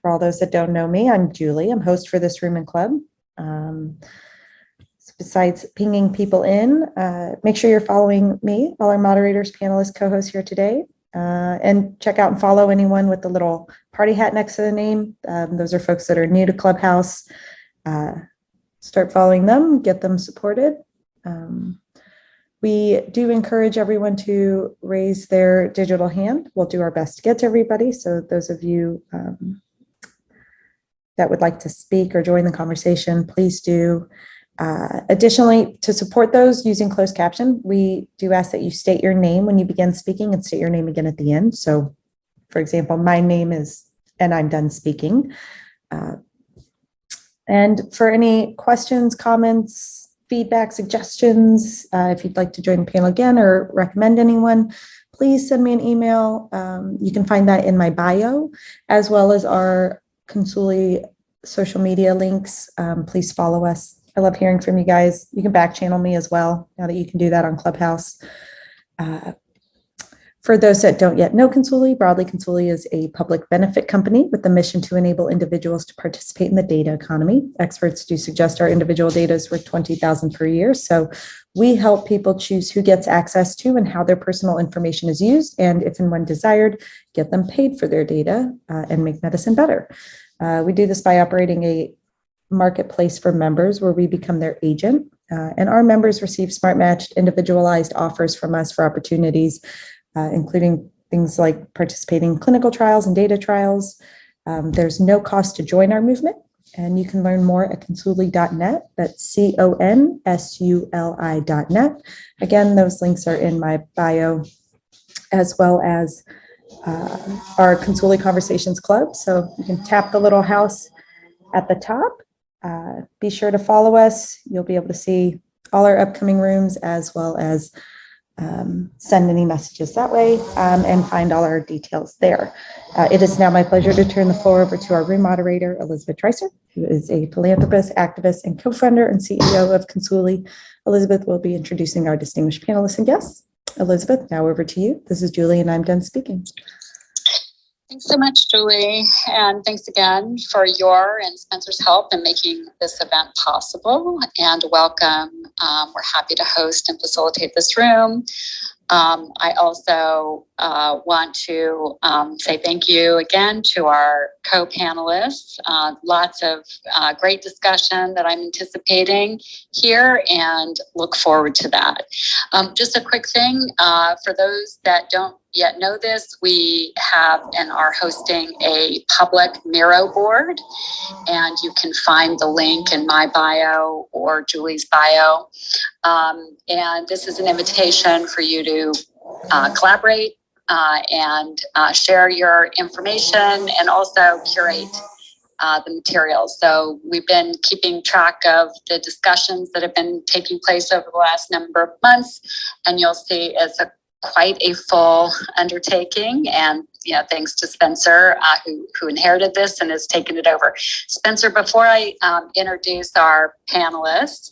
For all those that don't know me, I'm Julie. I'm host for this room and club. Besides pinging people in, make sure you're following me, all our moderators, panelists, co-hosts here today, and check out and follow anyone with the little party hat next to the name. Those are folks that are new to Clubhouse. Start following them, get them supported. We do encourage everyone to raise their digital hand. We'll do our best to get to everybody. So those of you that would like to speak or join the conversation, please do. Additionally, to support those using closed caption, we do ask that you state your name when you begin speaking and state your name again at the end. So, for example, my name is, and I'm done speaking. And for any questions, comments, feedback, suggestions, if you'd like to join the panel again or recommend anyone, please send me an email. You can find that in my bio, as well as our Consuli social media links. Please follow us. I love hearing from you guys. You can back channel me as well, now that you can do that on Clubhouse. For those that don't yet know Consuli, broadly, Consuli is a public benefit company with the mission to enable individuals to participate in the data economy. Experts do suggest our individual data is worth $20,000 per year. So we help people choose who gets access to and how their personal information is used, and if and when desired, get them paid for their data and make medicine better. We do this by operating a marketplace for members where we become their agent, and our members receive smart matched, individualized offers from us for opportunities, including things like participating in clinical trials and data trials. There's no cost to join our movement, and you can learn more at consuli.net. That's consuli.net. Again, those links are in my bio, as well as our Consuli Conversations Club. So you can tap the little house at the top. Be sure to follow us. You'll be able to see all our upcoming rooms, as well as send any messages that way, and find all our details there. It is now my pleasure to turn the floor over to our room moderator, Elizabeth Dreicer, who is a philanthropist, activist, and co-founder and CEO of Consuli. Elizabeth will be introducing our distinguished panelists and guests. Elizabeth, now over to you. This is Julie, and I'm done speaking. Thanks so much, Julie. And thanks again for your and Spencer's help in making this event possible. And welcome. We're happy to host and facilitate this room. I also want to say thank you again to our co-panelists. Lots of great discussion that I'm anticipating here, and look forward to that. Just a quick thing, for those that don't yet know this, we have and are hosting a public Miro board, and you can find the link in my bio or Julie's bio. And this is an invitation for you to collaborate and share your information, and also curate the materials. So we've been keeping track of the discussions that have been taking place over the last number of months, and you'll see it's quite a full undertaking, and thanks to Spencer, who inherited this and has taken it over. Spencer, before I introduce our panelists,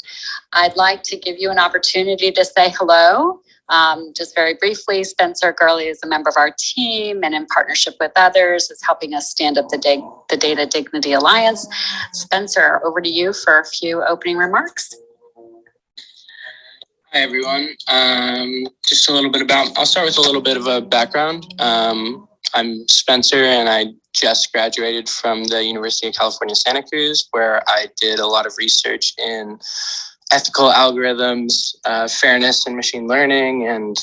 I'd like to give you an opportunity to say hello. Just very briefly, Spencer Gurley is a member of our team, and in partnership with others is helping us stand up the Data Dignity Alliance. Spencer, over to you for a few opening remarks. Hi, everyone. Just a little bit I'll start with a little bit of a background. I'm Spencer, and I just graduated from the University of California, Santa Cruz, where I did a lot of research in ethical algorithms, fairness and machine learning, and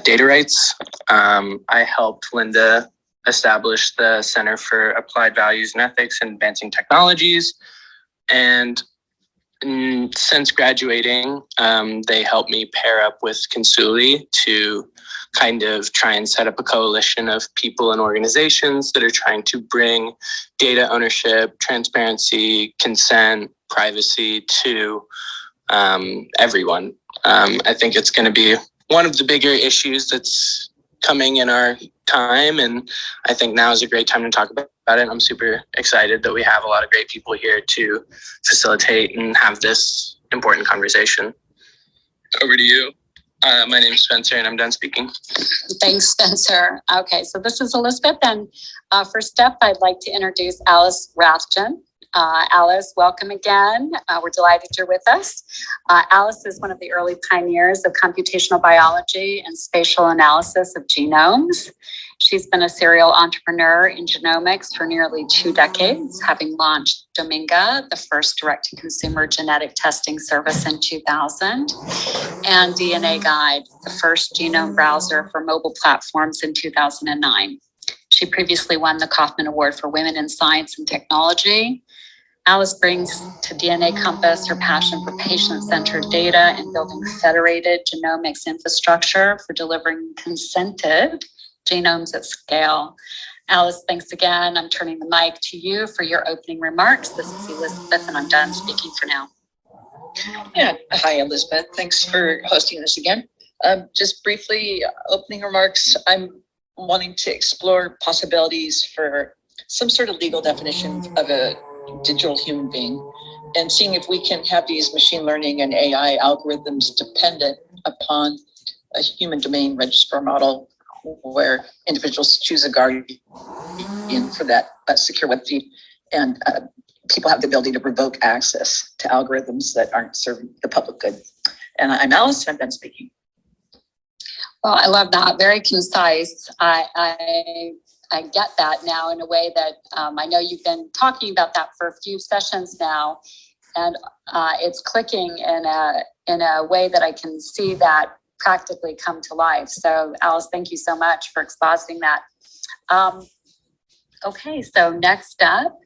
data rights. I helped Linda establish the Center for Applied Values and Ethics in Advancing Technologies. And since graduating, they helped me pair up with Consuli to kind of try and set up a coalition of people and organizations that are trying to bring data ownership, transparency, consent, privacy to everyone. I think it's going to be one of the bigger issues that's coming in our time, and I think now is a great time to talk about it. I'm super excited that we have a lot of great people here to facilitate and have this important conversation. Over to you. My name is Spencer, and I'm done speaking. Thanks, Spencer. Okay, so this is Elizabeth, and first up, I'd like to introduce Alice Rathjen. Alice, welcome again. We're delighted you're with us. Alice is one of the early pioneers of computational biology and spatial analysis of genomes. She's been a serial entrepreneur in genomics for nearly 2 decades, having launched Dominga, the first direct-to-consumer genetic testing service in 2000, and DNA Guide, the first genome browser for mobile platforms in 2009. She previously won the Kauffman Award for Women in Science and Technology. Alice brings to DNA Compass her passion for patient-centered data and building federated genomics infrastructure for delivering consented genomes at scale. Alice, thanks again. I'm turning the mic to you for your opening remarks. This is Elizabeth, and I'm done speaking for now. Yeah, hi, Elizabeth. Thanks for hosting this again. Just briefly, opening remarks. I'm wanting to explore possibilities for some sort of legal definition of a digital human being and seeing if we can have these machine learning and AI algorithms dependent upon a human domain registrar model where individuals choose a guardian for that secure web feed, and people have the ability to revoke access to algorithms that aren't serving the public good. And I'm Alice, and I'm done speaking. Well, I love that. Very concise. I get that now in a way that I know you've been talking about that for a few sessions now, and it's clicking in a way that I can see that practically come to life. So Alice, thank you so much for expositing that. Okay, so next up,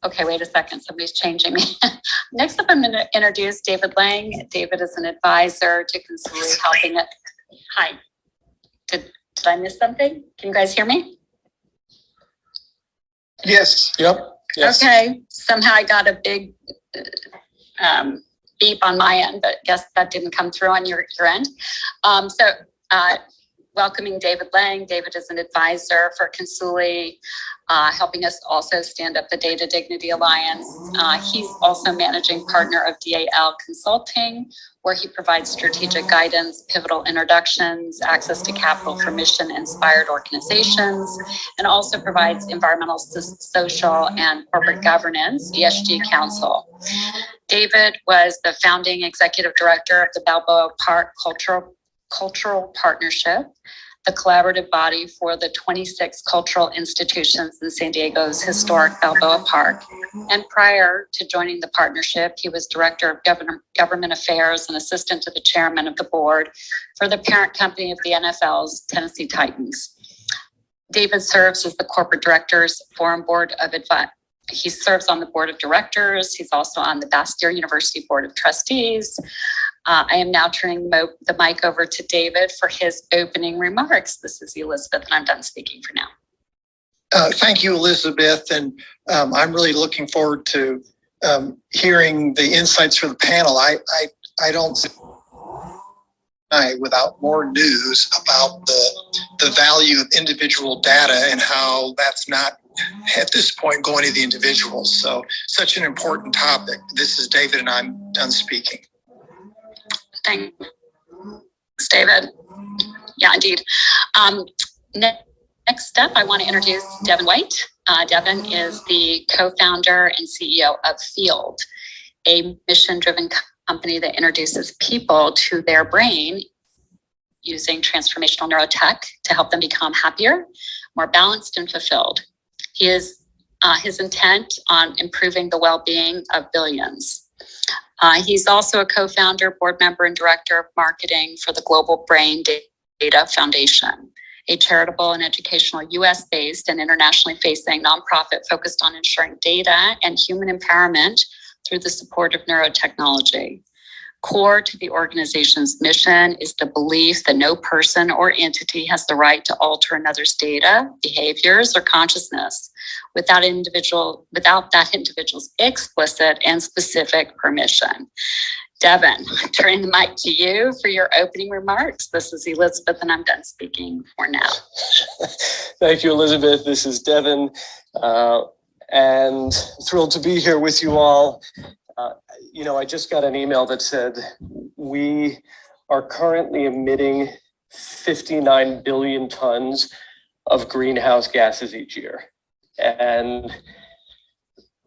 okay, wait a second, somebody's changing me. Next up, I'm going to introduce David Lang. David is an advisor to Consuli, helping it. Hi, did I miss something? Can you guys hear me? Yes. Yep. Yes. Okay, somehow I got a big beep on my end, but guess that didn't come through on your end. Welcoming David Lang. David is an advisor for Consuli, helping us also stand up the Data Dignity Alliance. He's also managing partner of DAL Consulting, where he provides strategic guidance, pivotal introductions, access to capital for mission-inspired organizations, and also provides environmental, social, and corporate governance, ESG counsel. David was the founding executive director of the Balboa Park Cultural Partnership, the collaborative body for the 26 cultural institutions in San Diego's historic Balboa Park. And prior to joining the partnership, he was director of government affairs and assistant to the chairman of the board for the parent company of the NFL's Tennessee Titans. David serves as the corporate director's forum board of advice. He serves on the board of directors. He's also on the Bastyr University Board of Trustees. I am now turning the mic over to David for his opening remarks. This is Elizabeth, and I'm done speaking for now. Thank you, Elizabeth. And I'm really looking forward to hearing the insights for the panel. I don't without more news about the value of individual data and how that's not at this point going to the individuals. So such an important topic. This is David, and I'm done speaking. Thanks, David. Yeah, indeed. Next up, I want to introduce Devon White. Devon is the co-founder and CEO of Field, a mission-driven company that introduces people to their brain using transformational neurotech to help them become happier, more balanced, and fulfilled. His intent on improving the well-being of billions. He's also a co-founder, board member, and director of marketing for the Global Brain Data Foundation, a charitable and educational US-based and internationally facing nonprofit focused on ensuring data and human empowerment through the support of neurotechnology. Core to the organization's mission is the belief that no person or entity has the right to alter another's data, behaviors, or consciousness without that individual's explicit and specific permission. Devon, I'm turning the mic to you for your opening remarks. This is Elizabeth, and I'm done speaking for now. Thank you, Elizabeth. This is Devon, and thrilled to be here with you all. I just got an email that said we are currently emitting 59 billion tons of greenhouse gases each year. And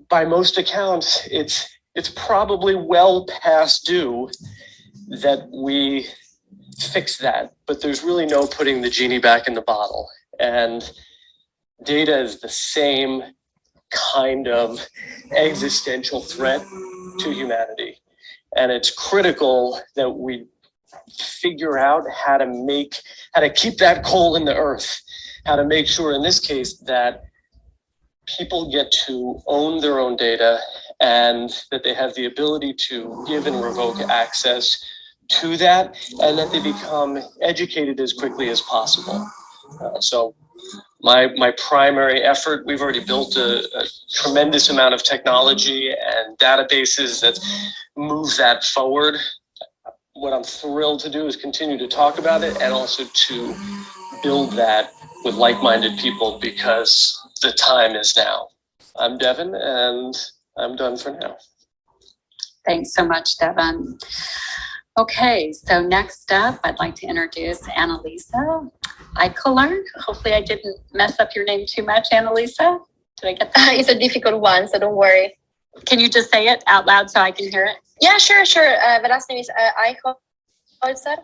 by most accounts, it's probably well past due that we fix that, but there's really no putting the genie back in the bottle. And data is the same kind of existential threat to humanity. And it's critical that we figure out how to keep that coal in the earth, how to make sure in this case that people get to own their own data and that they have the ability to give and revoke access to that, and that they become educated as quickly as possible. So my primary effort, we've already built a tremendous amount of technology and databases that move that forward. What I'm thrilled to do is continue to talk about it and also to build that with like-minded people, because the time is now. I'm Devon, and I'm done for now. Thanks so much, Devon. Okay, so next up, I'd like to introduce Annalisa Eichholzer. Hopefully I didn't mess up your name too much, Annalisa. Did I get that? It's a difficult one, so don't worry. Can you just say it out loud so I can hear it? Yeah, sure. The last name is Eichholzer.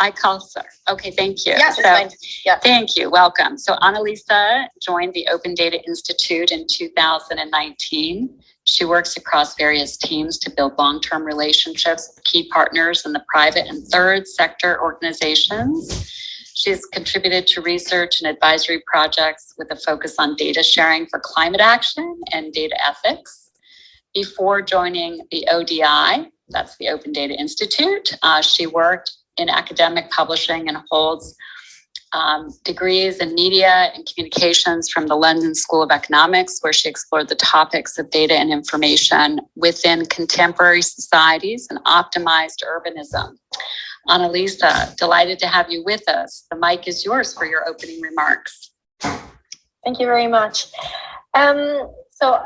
Eichholzer. Okay, thank you. Yeah, that's fine. Yeah. Thank you. Welcome. So Annalisa joined the Open Data Institute in 2019. She works across various teams to build long-term relationships with key partners in the private and third sector organizations. She's contributed to research and advisory projects with a focus on data sharing for climate action and data ethics. Before joining the ODI, that's the Open Data Institute, she worked in academic publishing and holds degrees in media and communications from the London School of Economics, where she explored the topics of data and information within contemporary societies and optimized urbanism. Annalisa, delighted to have you with us. The mic is yours for your opening remarks. Thank you very much. So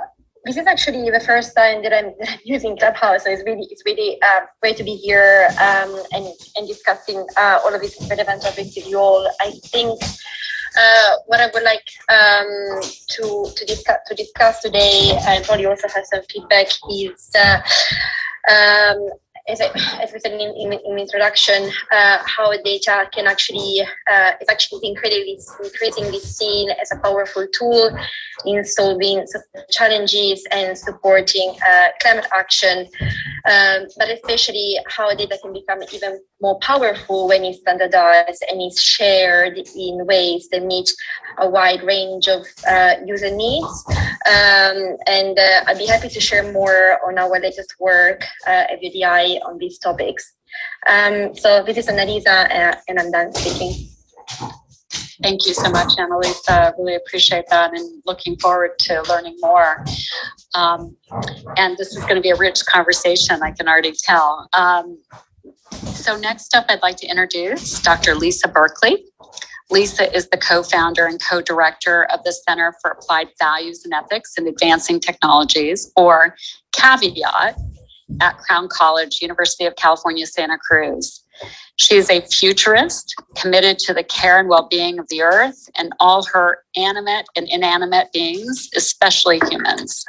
this is actually the first time that I'm using Clubhouse, so it's really great to be here and discussing all of these relevant topics with you all. I think what I would like to discuss today, and probably also have some feedback, is as we said in the introduction, how data can actually is actually increasingly seen as a powerful tool in solving challenges and supporting climate action, but especially how data can become even more powerful when it's standardized and is shared in ways that meet a wide range of user needs. And I'd be happy to share more on our latest work at UDI on these topics. So this is Annalisa, and I'm done speaking. Thank you so much, Annalisa. Really appreciate that and looking forward to learning more. And this is going to be a rich conversation, I can already tell. So next up, I'd like to introduce Dr. Lisa Berkley. Lisa is the co-founder and co-director of the Center for Applied Values and Ethics in Advancing Technologies, or CAVIAT, at Crown College, University of California, Santa Cruz. She is a futurist committed to the care and well-being of the earth and all her animate and inanimate beings, especially humans.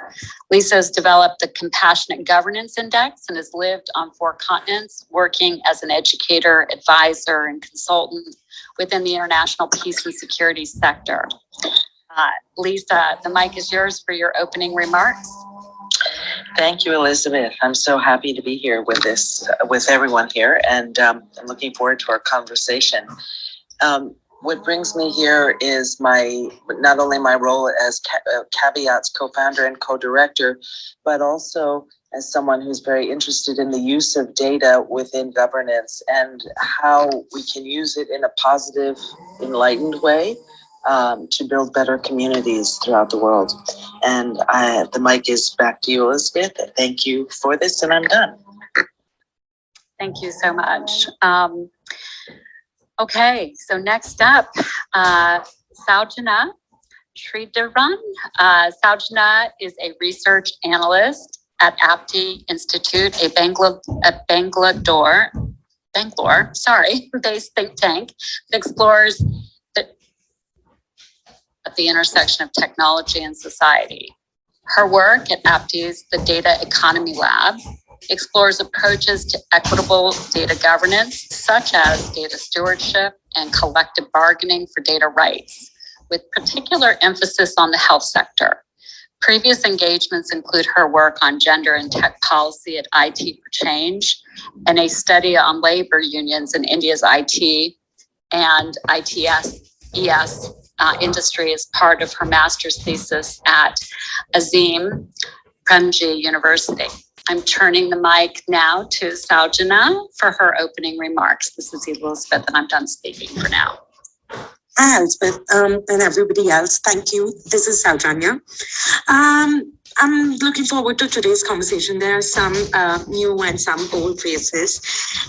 Lisa has developed the Compassionate Governance Index and has lived on 4 continents, working as an educator, advisor, and consultant within the international peace and security sector. Lisa, the mic is yours for your opening remarks. Thank you, Elizabeth. I'm so happy to be here with everyone here, and I'm looking forward to our conversation. What brings me here is not only my role as CAVIAT's co-founder and co-director, but also as someone who's very interested in the use of data within governance and how we can use it in a positive, enlightened way to build better communities throughout the world. And the mic is back to you, Elizabeth. Thank you for this, and I'm done. Thank you so much. Okay, so next up, Soujanya Sridharan. Soujanya is a research analyst at Apti Institute, a Bangalore based think tank that explores at the intersection of technology and society. Her work at APTI's The Data Economy Lab explores approaches to equitable data governance, such as data stewardship and collective bargaining for data rights, with particular emphasis on the health sector. Previous engagements include her work on gender and tech policy at IT for Change and a study on labor unions in India's IT and ES industry as part of her master's thesis at Azim Premji University. I'm turning the mic now to Soujanya for her opening remarks. This is Elizabeth, and I'm done speaking for now. Hi, Elspeth, and everybody else. Thank you. This is Soujanya. I'm looking forward to today's conversation. There are some new and some old faces.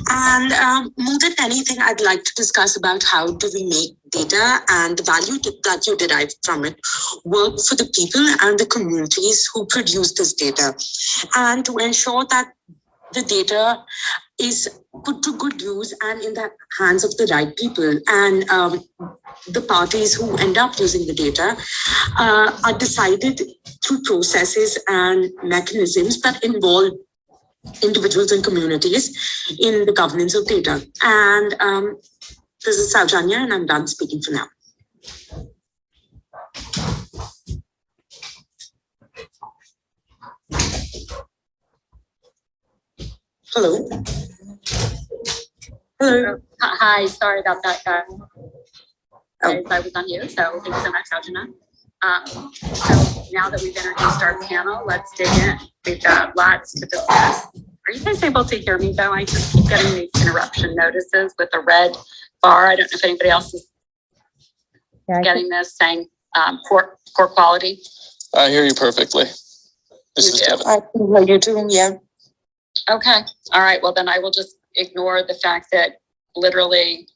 And more than anything, I'd like to discuss about how do we make data and the value that you derive from it work for the people and the communities who produce this data, and to ensure that the data is put to good use and in the hands of the right people, and the parties who end up using the data are decided through processes and mechanisms that involve individuals and communities in the governance of data. And this is Soujanya, and I'm done speaking for now. Hello. Hello. Hi, sorry about that, guys. I was on mute, so thanks so much, Soujanya. So now that we've introduced our panel, let's dig in. We've got lots to discuss. Are you guys able to hear me, though? I just keep getting these interruption notices with a red bar. I don't know if anybody else is getting this, saying poor quality. I hear you perfectly. This is Devon. I can hear you too, yeah. Okay. All right. Well, then I will just ignore the fact that literally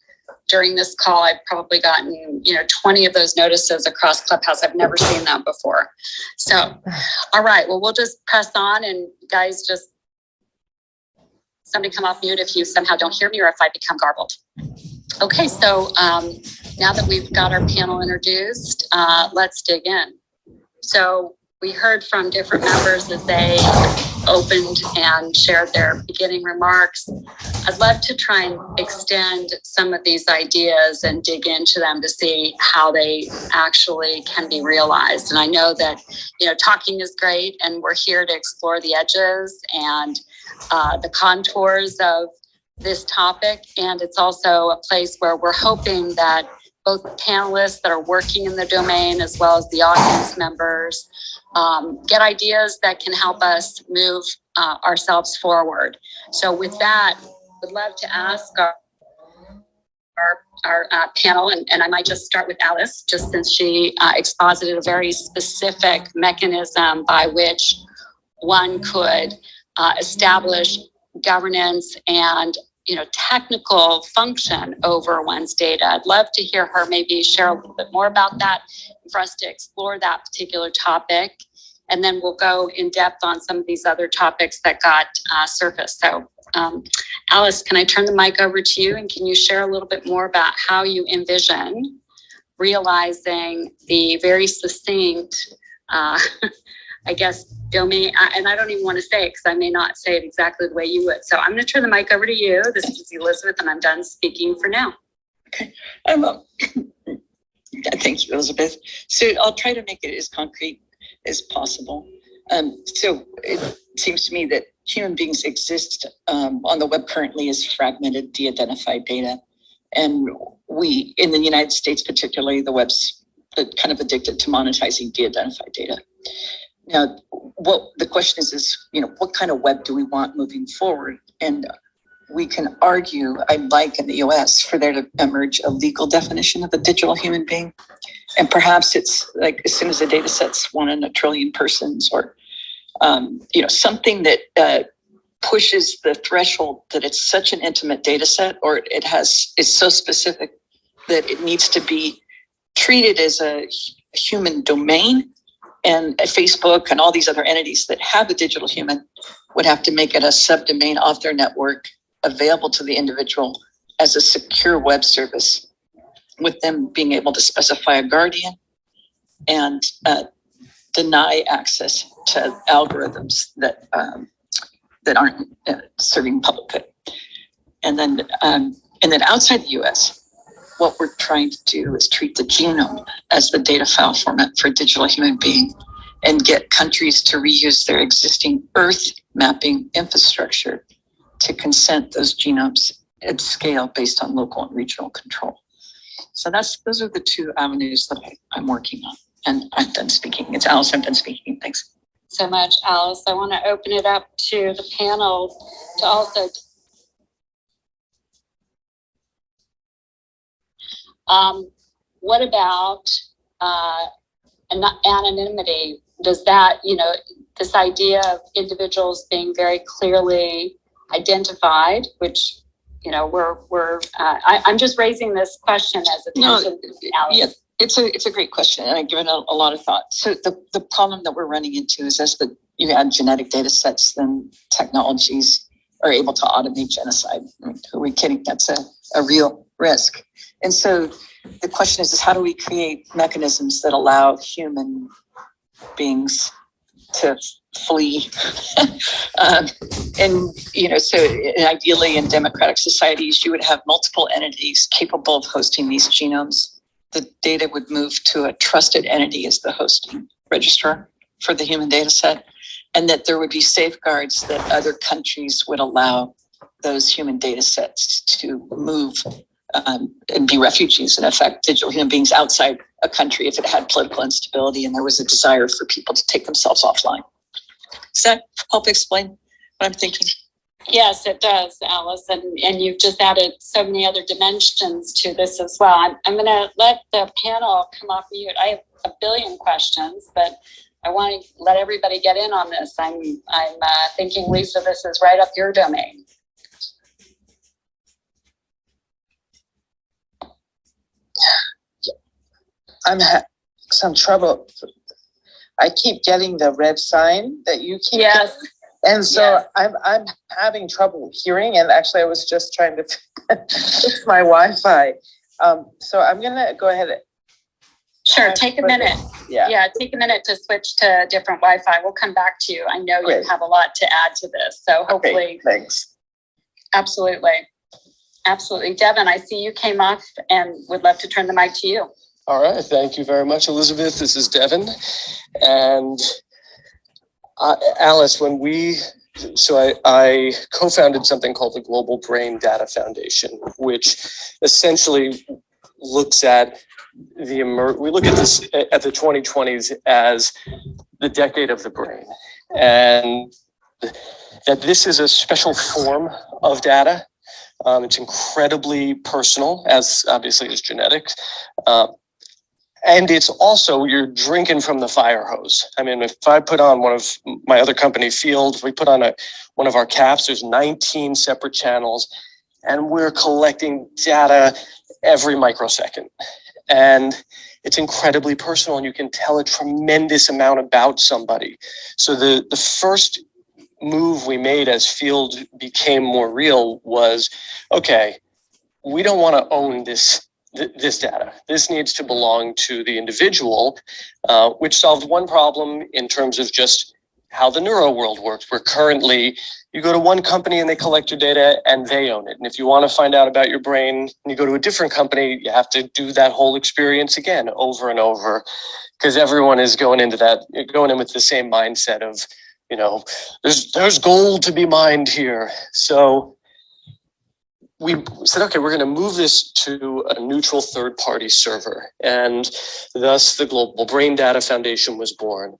during this call, I've probably gotten, 20 of those notices across Clubhouse. I've never seen that before. So, all right. Well, we'll just press on, and guys, just somebody come off mute if you somehow don't hear me or if I become garbled. Okay. So now that we've got our panel introduced, let's dig in. So we heard from different members as they opened and shared their beginning remarks. I'd love to try and extend some of these ideas and dig into them to see how they actually can be realized. And I know that, talking is great, and we're here to explore the edges and the contours of this topic. And it's also a place where we're hoping that both panelists that are working in the domain as well as the audience members get ideas that can help us move ourselves forward. So with that, would love to ask our panel, and I might just start with Alice, just since she exposited a very specific mechanism by which one could establish governance and technical function over one's data. I'd love to hear her maybe share a little bit more about that for us to explore that particular topic. And then we'll go in depth on some of these other topics that got surfaced. So Alice, can I turn the mic over to you? And can you share a little bit more about how you envision realizing the very succinct, domain, and I don't even want to say it because I may not say it exactly the way you would. So I'm going to turn the mic over to you. This is Elizabeth, and I'm done speaking for now. Okay. Thank you, Elizabeth. So I'll try to make it as concrete as possible. So it seems to me that human beings exist on the web currently as fragmented, de-identified data. And we, in the United States particularly, the web's kind of addicted to monetizing de-identified data. Now, what the question is, what kind of web do we want moving forward? And we can argue, I'd like in the US for there to emerge a legal definition of a digital human being. And perhaps it's like as soon as the data set's 1 in a trillion persons, or, something that pushes the threshold that it's such an intimate data set, or is so specific that it needs to be treated as a human domain. And Facebook and all these other entities that have a digital human would have to make it a subdomain off their network available to the individual as a secure web service, with them being able to specify a guardian and deny access to algorithms that aren't serving public good. And then outside the US, what we're trying to do is treat the genome as the data file format for a digital human being and get countries to reuse their existing Earth mapping infrastructure to consent those genomes at scale based on local and regional control. So those are the two avenues that I'm working on. And I'm done speaking. It's Alice, I'm done speaking. Thanks so much, Alice. I want to open it up to the panel to also. What about anonymity? Does that, this idea of individuals being very clearly identified, which, I'm just raising this question as attention to Alice. Yeah, it's a great question, and I've given it a lot of thought. So the problem that we're running into is as you add genetic data sets, then technologies are able to automate genocide. I mean, who are we kidding? That's a real risk. And so the question is how do we create mechanisms that allow human beings to flee? So ideally in democratic societies, you would have multiple entities capable of hosting these genomes. The data would move to a trusted entity as the hosting registrar for the human data set, and that there would be safeguards that other countries would allow those human data sets to move and be refugees, in effect, digital human beings outside a country if it had political instability and there was a desire for people to take themselves offline. Does that help explain what I'm thinking? Yes, it does, Alice. And you've just added so many other dimensions to this as well. I'm going to let the panel come off mute. I have a billion questions, but I want to let everybody get in on this. I'm thinking, Lisa, this is right up your domain. I'm having some trouble. I keep getting the red sign that you keep. Yes. Getting. And so yes. I'm having trouble hearing, and actually I was just trying to fix my Wi-Fi. So I'm gonna go ahead. Sure, take a minute. Yeah, take a minute to switch to different Wi-Fi. We'll come back to you. I know Great. You have a lot to add to this, so hopefully. Okay, thanks. Absolutely. Devon, I see you came off and would love to turn the mic to you. All right, thank you very much, Elizabeth. This is Devon. And Alice, I co-founded something called the Global Brain Data Foundation, which essentially looks at we look at this at the 2020s as the decade of the brain, and that this is a special form of data. It's incredibly personal, as obviously is genetics. And it's also, you're drinking from the fire hose. I mean, if I put on one of my other company Field, we put on one of our caps, there's 19 separate channels, and we're collecting data every microsecond. And it's incredibly personal, and you can tell a tremendous amount about somebody. So the first move we made as Field became more real was, okay, we don't want to own this data. This needs to belong to the individual, which solved one problem in terms of just how the neuro world works. Where currently you go to one company and they collect your data and they own it. And if you want to find out about your brain and you go to a different company, you have to do that whole experience again over and over, because everyone is going in with the same mindset of, there's gold to be mined here. So we said, okay, we're going to move this to a neutral third-party server. And thus the Global Brain Data Foundation was born.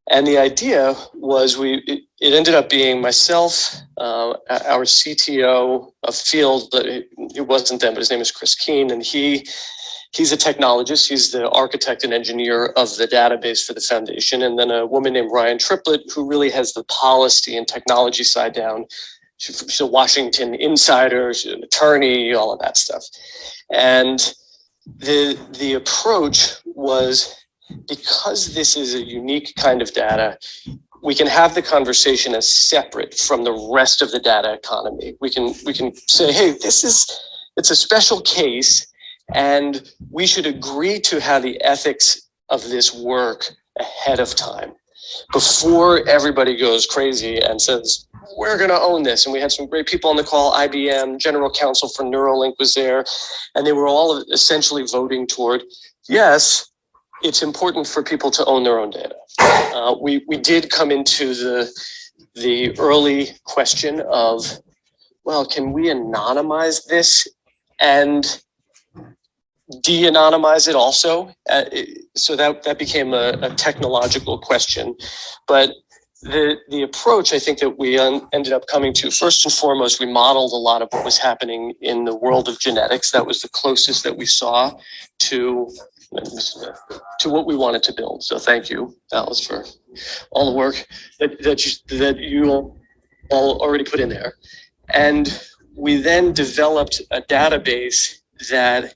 And the idea was it ended up being myself, our CTO of Field, it wasn't them, but his name is Chris Keene, and he's a technologist. He's the architect and engineer of the database for the foundation. And then a woman named Ryan Triplett, who really has the policy and technology side down. She's a Washington insider, she's an attorney, all of that stuff. And the approach was, because this is a unique kind of data, we can have the conversation as separate from the rest of the data economy. We can say, hey, it's a special case, and we should agree to how the ethics of this work ahead of time before everybody goes crazy and says, we're going to own this. And we had some great people on the call. IBM, General Counsel for Neuralink was there, and they were all essentially voting toward, yes, it's important for people to own their own data. We did come into the early question of, well, can we anonymize this and de-anonymize it also? So that became a technological question. But the approach, I think, that we ended up coming to, first and foremost, we modeled a lot of what was happening in the world of genetics. That was the closest that we saw to what we wanted to build. So thank you, Alice, for all the work that you all already put in there. And we then developed a database that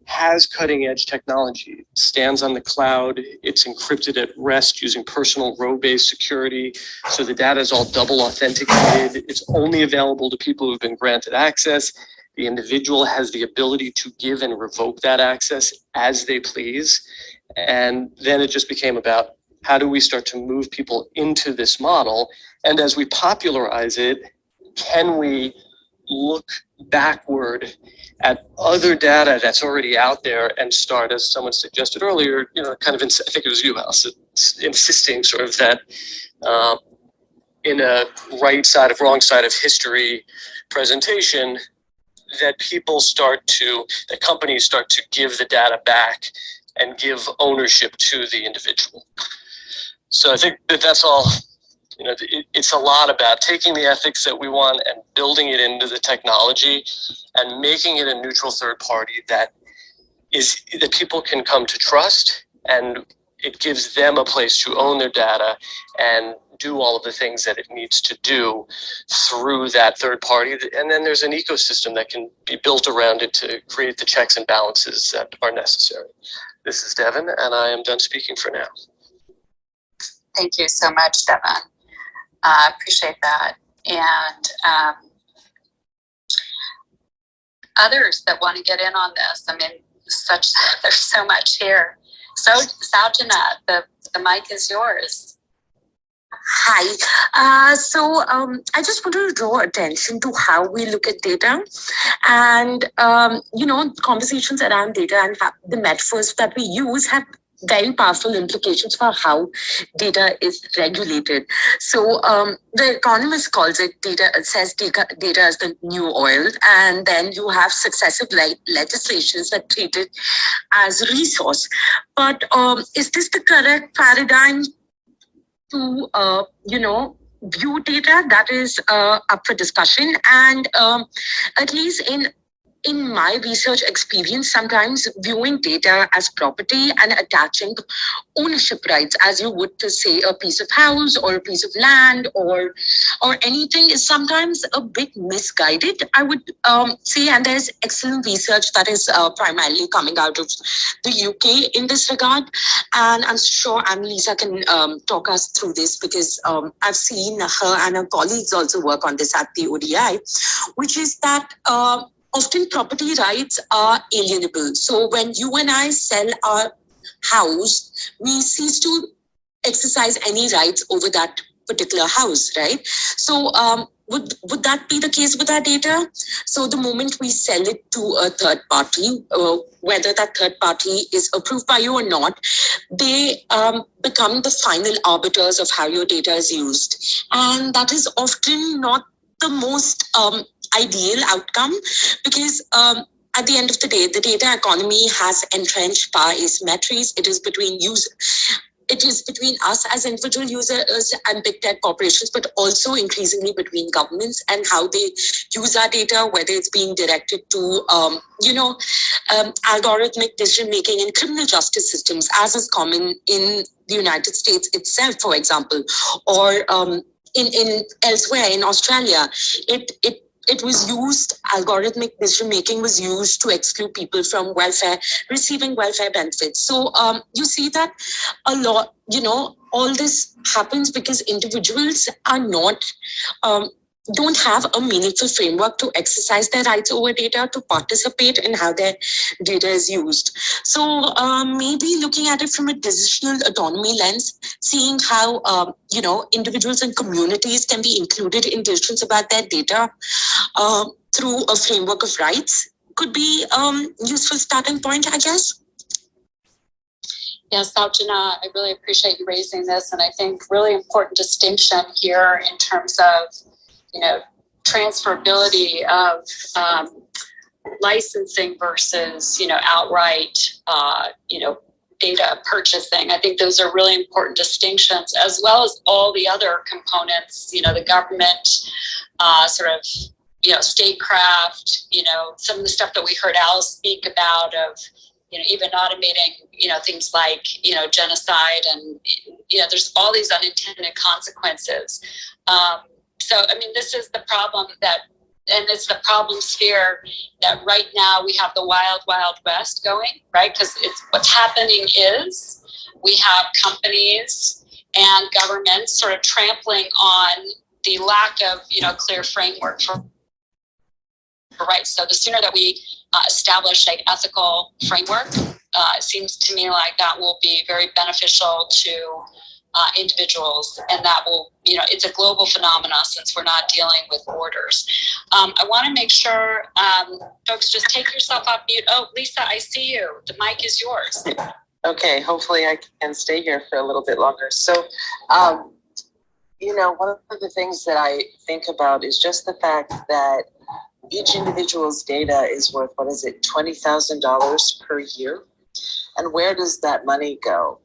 has cutting edge technology, stands on the cloud, it's encrypted at rest using personal row-based security. So the data is all double authenticated. It's only available to people who've been granted access. The individual has the ability to give and revoke that access as they please. And then it just became about, how do we start to move people into this model? And as we popularize it, can we look backward at other data that's already out there and start, as someone suggested earlier, kind of, I think it was you, Alice, insisting sort of that in a right side of wrong side of history presentation, that companies start to give the data back and give ownership to the individual. So I think that's all, it's a lot about taking the ethics that we want and building it into the technology and making it a neutral third party that people can come to trust, and it gives them a place to own their data and do all of the things that it needs to do through that third party. And then there's an ecosystem that can be built around it to create the checks and balances that are necessary. This is Devon, and I am done speaking for now. Thank you so much, Devon. I appreciate that. And others that want to get in on this, I mean, there's so much here. So, Soujanya, the mic is yours. Hi. I just wanted to draw attention to how we look at data, and conversations around data and the metaphors that we use have very powerful implications for how data is regulated. So the Economist calls it data as the new oil, and then you have successive legislations that treat it as a resource. But is this the correct paradigm to view data? That is up for discussion. And at least in my research experience, sometimes viewing data as property and attaching ownership rights, as you would to say a piece of house or a piece of land or anything, is sometimes a bit misguided, I would say. And there's excellent research that is primarily coming out of the UK in this regard. And I'm sure Annalisa can talk us through this, because I've seen her and her colleagues also work on this at the ODI, which is that often property rights are alienable. So when you and I sell our house, we cease to exercise any rights over that particular house, right? So would that be the case with our data? So the moment we sell it to a third party, whether that third party is approved by you or not, they become the final arbiters of how your data is used. And that is often not the most ideal outcome, because at the end of the day, the data economy has entrenched power asymmetries. It is between us as individual users and big tech corporations, but also increasingly between governments and how they use our data, whether it's being directed to, algorithmic decision making in criminal justice systems, as is common in the United States itself, for example, or in elsewhere in Australia. It was used, algorithmic decision making was used to exclude people from receiving welfare benefits. So you see that a lot, all this happens because individuals are not, don't have a meaningful framework to exercise their rights over data, to participate in how their data is used. So maybe looking at it from a decisional autonomy lens, seeing how, individuals and communities can be included in decisions about their data through a framework of rights could be a useful starting point, I guess. Yes, Soujanya, I really appreciate you raising this, and I think really important distinction here in terms of, transferability of licensing versus, outright, data purchasing. I think those are really important distinctions, as well as all the other components, the government, statecraft, some of the stuff that we heard Alice speak about of, even automating, things like, genocide and, there's all these unintended consequences. This is the problem and it's the problem sphere that right now we have the wild, wild west going, right? Because it's what's happening is we have companies and governments sort of trampling on the lack of, clear framework for rights. So the sooner that we establish an ethical framework, it seems to me like that will be very beneficial to individuals, and that will, it's a global phenomenon since we're not dealing with borders. I want to make sure folks just take yourself off mute. Oh, Lisa, I see you. The mic is yours. Okay, hopefully I can stay here for a little bit longer. So, one of the things that I think about is just the fact that each individual's data is worth, $20,000 per year? And where does that money go?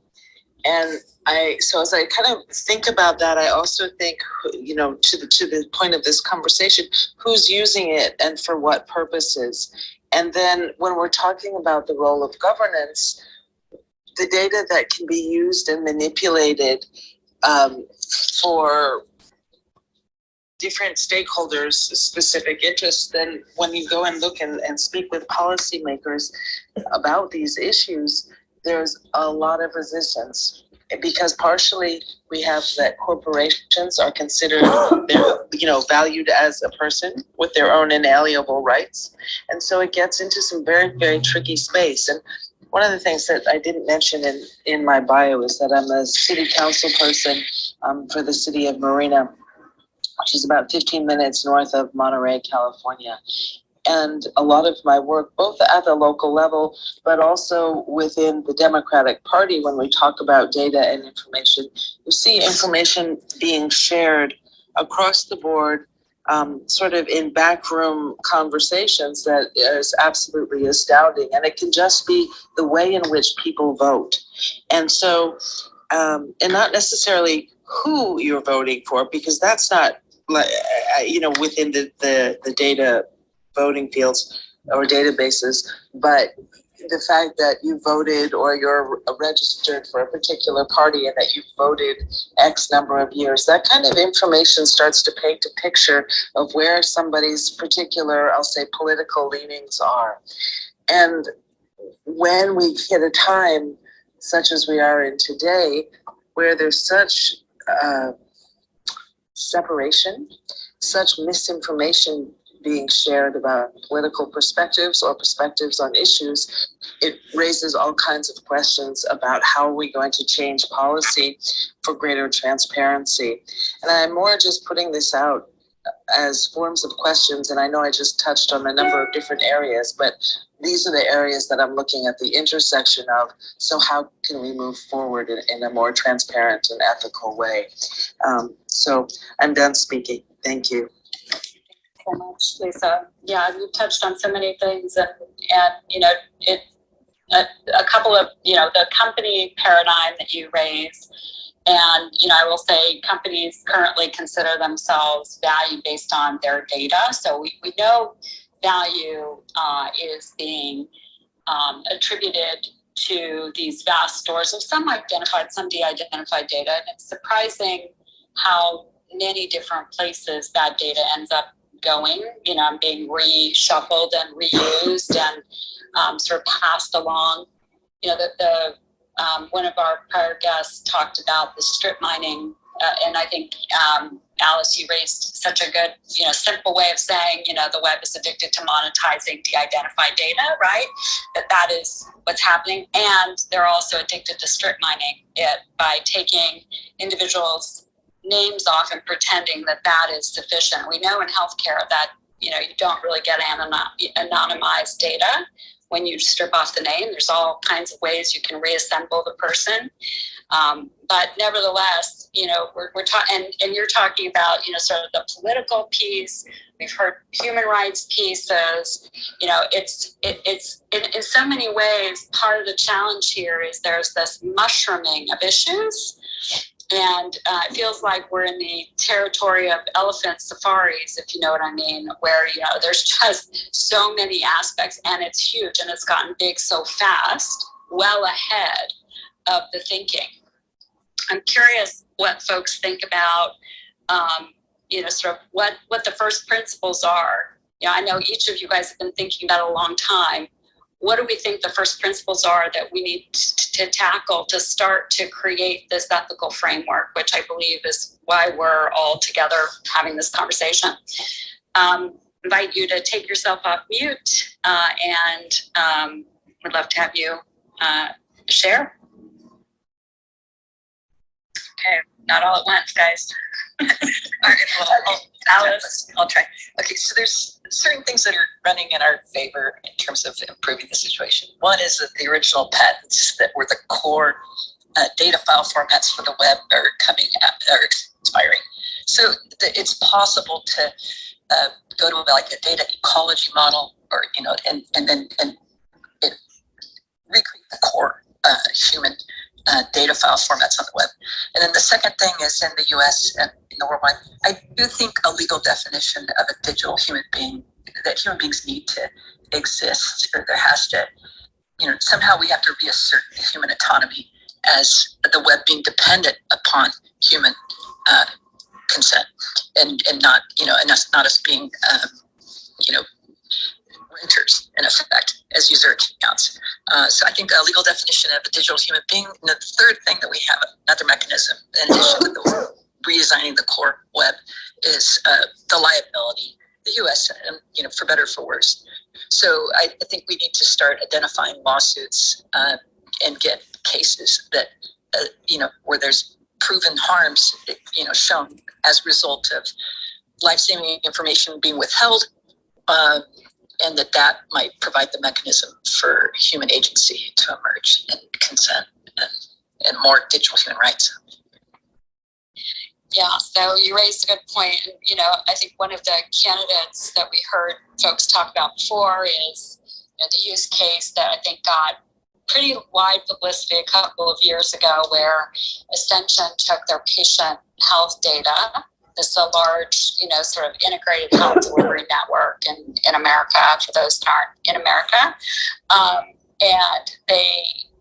And as I kind of think about that, I also think, to the point of this conversation, who's using it and for what purposes? And then when we're talking about the role of governance, the data that can be used and manipulated for different stakeholders' specific interests, then when you go and look and speak with policymakers about these issues, there's a lot of resistance. Because partially we have that corporations are considered, valued as a person with their own inalienable rights. And so it gets into some very, very tricky space. And one of the things that I didn't mention in my bio is that I'm a city council person for the city of Marina, which is about 15 minutes north of Monterey, California. And a lot of my work, both at the local level, but also within the Democratic Party, when we talk about data and information, you see information being shared across the board, sort of in backroom conversations that is absolutely astounding. And it can just be the way in which people vote. And so, and not necessarily who you're voting for, because that's not, within the data voting fields or databases, but the fact that you voted or you're registered for a particular party and that you voted X number of years, that kind of information starts to paint a picture of where somebody's particular, I'll say, political leanings are. And when we hit a time such as we are in today, where there's such separation, such misinformation being shared about political perspectives or perspectives on issues, it raises all kinds of questions about how are we going to change policy for greater transparency. And I'm more just putting this out as forms of questions, and I know I just touched on a number of different areas, but these are the areas that I'm looking at the intersection of. So how can we move forward in a more transparent and ethical way? So I'm done speaking. Thank you. So much, Lisa. Yeah, you touched on so many things, and a couple of the company paradigm that you raised, and I will say companies currently consider themselves value based on their data. So we know value is being attributed to these vast stores of some identified, some de-identified data, and it's surprising how many different places that data ends up going, being reshuffled and reused and sort of passed along. The one of our prior guests talked about the strip mining, and I think Alice, you raised such a good, simple way of saying, the web is addicted to monetizing de-identified data, right? That is what's happening, and they're also addicted to strip mining it by taking individuals' names off and pretending that is sufficient. We know in healthcare that you don't really get anonymized data when you strip off the name. There's all kinds of ways you can reassemble the person. But nevertheless, we're talking, and you're talking about, sort of the political piece. We've heard human rights pieces. It's in so many ways, part of the challenge here is there's this mushrooming of issues. And it feels like we're in the territory of elephant safaris, if you know what I mean, where, there's just so many aspects, and it's huge, and it's gotten big so fast, well ahead of the thinking. I'm curious what folks think about, sort of what the first principles are. I know each of you guys have been thinking about it a long time. What do we think the first principles are that we need to tackle to start to create this ethical framework, which I believe is why we're all together having this conversation. Invite you to take yourself off mute, and would love to have you share. Okay, not all at once, guys. All right, well, Alice, I'll try. Okay, so there's certain things that are running in our favor in terms of improving the situation. One is that the original patents that were the core data file formats for the web are expiring. So it's possible to go to like a data ecology model, or and recreate the core human data file formats on the web. And then the second thing is, in the US and in the worldwide, I do think a legal definition of a digital human being, that human beings need to exist, or there has to, somehow we have to reassert human autonomy as the web being dependent upon human consent, and not, and that's not us being, renters in effect as user accounts. So I think a legal definition of a digital human being. And the third thing that we have, another mechanism in addition to the redesigning the core web, is the liability, the US, for better or for worse. So I think we need to start identifying lawsuits and get cases that, where there's proven harms, shown as a result of life-saving information being withheld, and that might provide the mechanism for human agency to emerge, and consent, and more digital human rights. Yeah, so you raised a good point. I think one of the candidates that we heard folks talk about before is the use case that I think got pretty wide publicity a couple of years ago, where Ascension took their patient health data. This is a large, sort of integrated health delivery network in America, for those that aren't in America. And they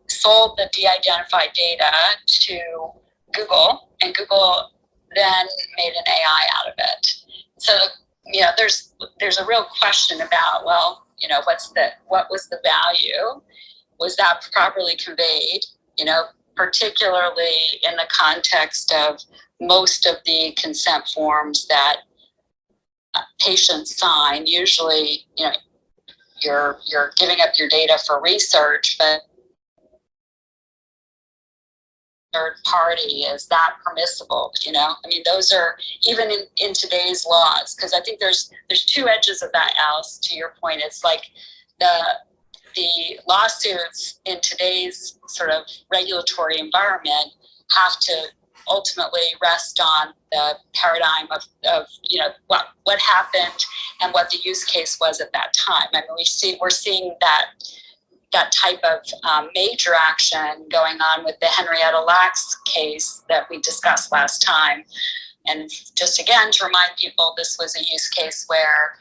sold the de-identified data to Google, and Google then made an AI out of it. So, there's a real question about, well, what was the value? Was that properly conveyed? Particularly in the context of most of the consent forms that patients sign. Usually, you're giving up your data for research, but third party, is that permissible? Those are even in today's laws, because I think there's two edges of that, Alice. To your point, it's like the lawsuits in today's sort of regulatory environment have to ultimately rest on the paradigm of what happened and what the use case was at that time. I mean, we're seeing that type of major action going on with the Henrietta Lacks case that we discussed last time. And just again, to remind people, this was a use case where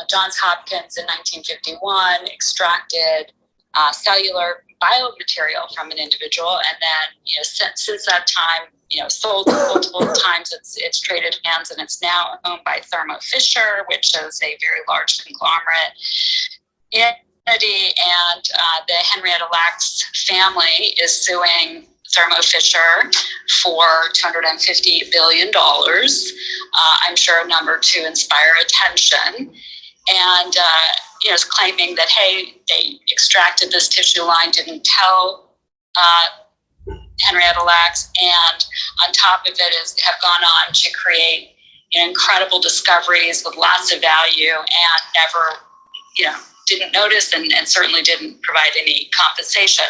Johns Hopkins in 1951 extracted cellular biomaterial from an individual, and then since that time, sold multiple times. It's traded hands, and it's now owned by Thermo Fisher, which is a very large conglomerate. Kennedy and the Henrietta Lacks family is suing Thermo Fisher for $250 billion. I'm sure a number to inspire attention. And is claiming that, hey, they extracted this tissue line, didn't tell Henrietta Lacks, and on top of it have gone on to create incredible discoveries with lots of value and never, didn't notice and certainly didn't provide any compensation.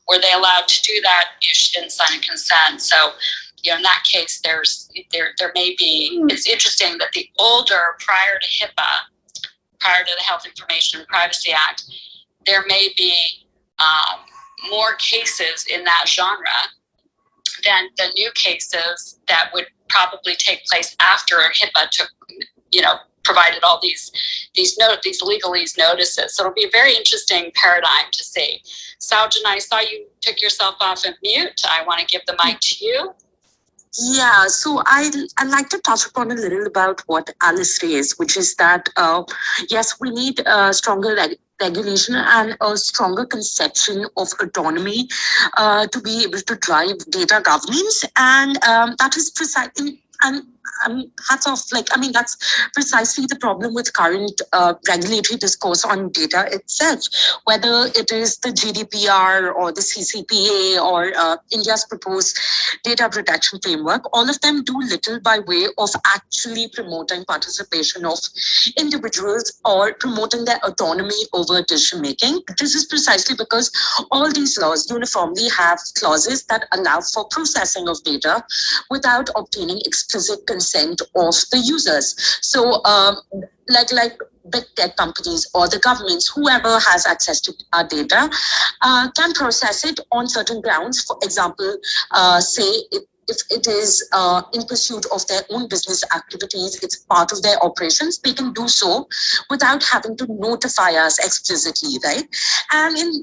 Were they allowed to do that? She didn't sign a consent. So, in that case, there may be, it's interesting that the older, prior to HIPAA, prior to the Health Information and Privacy Act, there may be more cases in that genre than the new cases that would probably take place after HIPAA took, provided all these legalese notices. So it'll be a very interesting paradigm to see. Soujanya, I saw you took yourself off of mute. I want to give the mic to you. Yeah, so I'd like to touch upon a little about what Alice raised, which is that, yes, we need stronger regulation and a stronger conception of autonomy to be able to drive data governance. And that is precisely, and hats off, that's precisely the problem with current regulatory discourse on data itself, whether it is the GDPR or the CCPA or India's proposed data protection framework. All of them do little by way of actually promoting participation of individuals or promoting their autonomy over decision making. This is precisely because all these laws uniformly have clauses that allow for processing of data without obtaining explicit consent of the users. So like big tech companies or the governments, whoever has access to our data can process it on certain grounds. For example, say if it is in pursuit of their own business activities, it's part of their operations, they can do so without having to notify us explicitly, right? And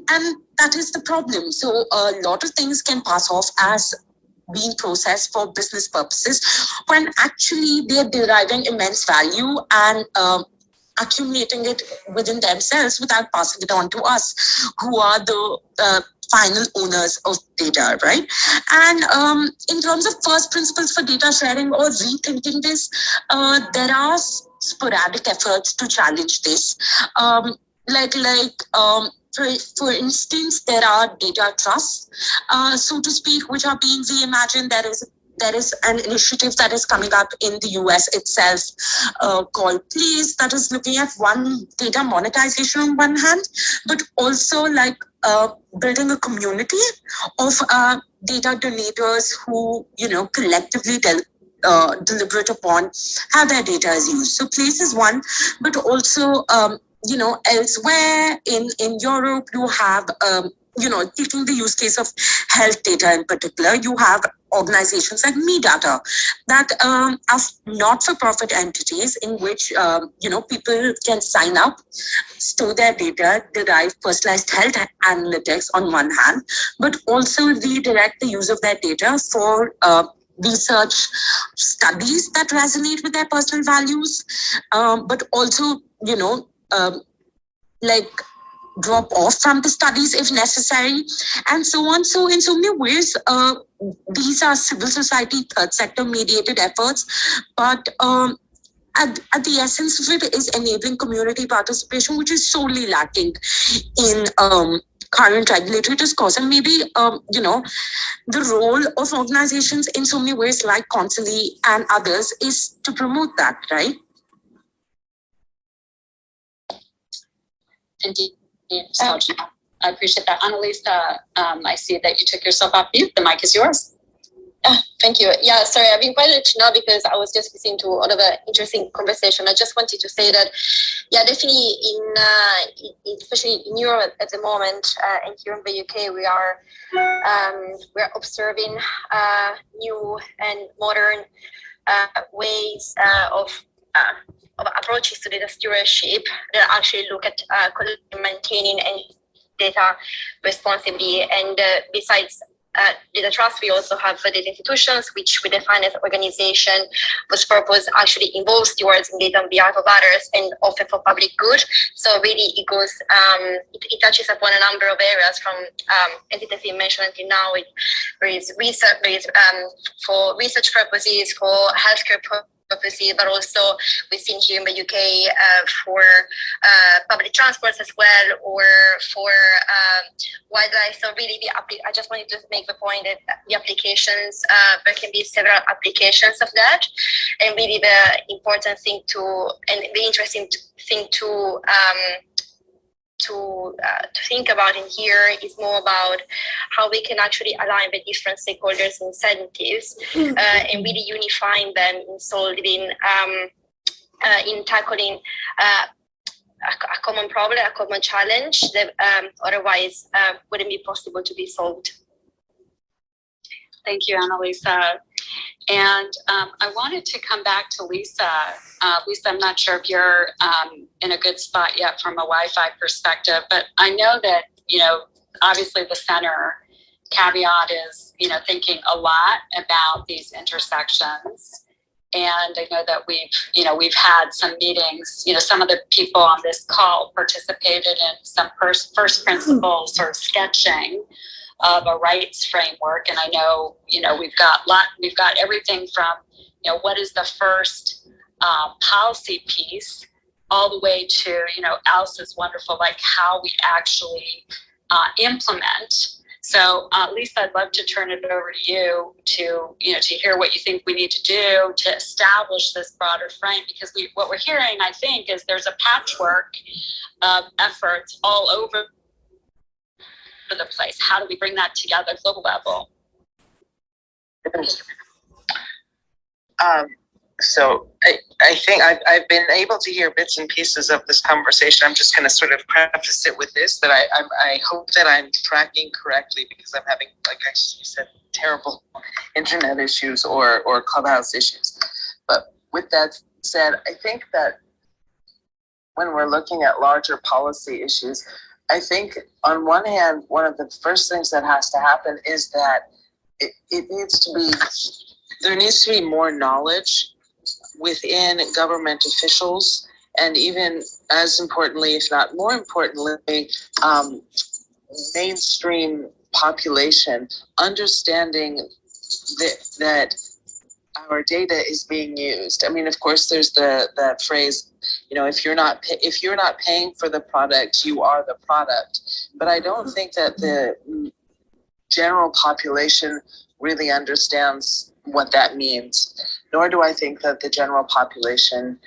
that is the problem. So a lot of things can pass off as being processed for business purposes when actually they're deriving immense value and accumulating it within themselves without passing it on to us, who are the final owners of data, right? And in terms of first principles for data sharing or rethinking this, there are sporadic efforts to challenge this. For instance, there are data trusts, so to speak, which are being reimagined. There is an initiative that is coming up in the US itself called Place that is looking at data monetization on one hand, but also building a community of data donators who, collectively deliberate upon how their data is used. So Place is one, but also elsewhere in Europe, you have, taking the use case of health data in particular, you have organizations like MeData that are not-for-profit entities in which, people can sign up, store their data, derive personalized health analytics on one hand, but also redirect the use of their data for research studies that resonate with their personal values, but also, drop off from the studies if necessary, and so on. So in so many ways, these are civil society, third sector mediated efforts, but at the essence of it is enabling community participation, which is solely lacking in current regulatory discourse. And maybe, the role of organizations in so many ways like Consuli and others is to promote that, right? Indeed, I appreciate that. Annalisa, I see that you took yourself off mute. The mic is yours. Thank you. Yeah, sorry, I've been quiet now because I was just listening to all of the interesting conversation. I just wanted to say that, yeah, definitely especially in Europe at the moment, and here in the UK, we're observing new and modern ways of approaches to data stewardship that actually look at maintaining and data responsibly. And besides data trust, we also have data institutions, which we define as organization whose purpose actually involves stewarding data on behalf of others and often for public good. So really it goes, it touches upon a number of areas from entities you mentioned until now. There is research, for research purposes, for healthcare purposes, but also we've seen here in the UK for public transports as well, or for wildlife. So really, I just wanted to make the point that the applications, there can be several applications of that, and really the important thing and the interesting thing to think about in here is more about how we can actually align the different stakeholders' incentives and really unifying them in solving, in tackling a common problem, a common challenge that otherwise wouldn't be possible to be solved. Thank you, Annalisa. And I wanted to come back to Lisa. Lisa, I'm not sure if you're in a good spot yet from a Wi-Fi perspective, but I know that, obviously the center caveat is, thinking a lot about these intersections. And I know that we've had some meetings, some of the people on this call participated in some first principles sort of sketching of a rights framework. And I know, we've got everything from, what is the first policy piece all the way to, Alice's wonderful, like how we actually implement. So Lisa, I'd love to turn it over to you to hear what you think we need to do to establish this broader frame, because what we're hearing, I think, is there's a patchwork of efforts all over the place. How do we bring that together at global level? So I think I've been able to hear bits and pieces of this conversation. I'm just going to sort of preface it with this, that I hope that I'm tracking correctly, because I'm having, like I said, terrible internet issues or Clubhouse issues. But with that said, I think that when we're looking at larger policy issues, I think on one hand, one of the first things that has to happen is that there needs to be more knowledge within government officials, and even as importantly, if not more importantly, mainstream population understanding that our data is being used. I mean, of course, there's that phrase, if you're not paying for the product, you are the product. But I don't think that the general population really understands what that means, nor do I think that the general population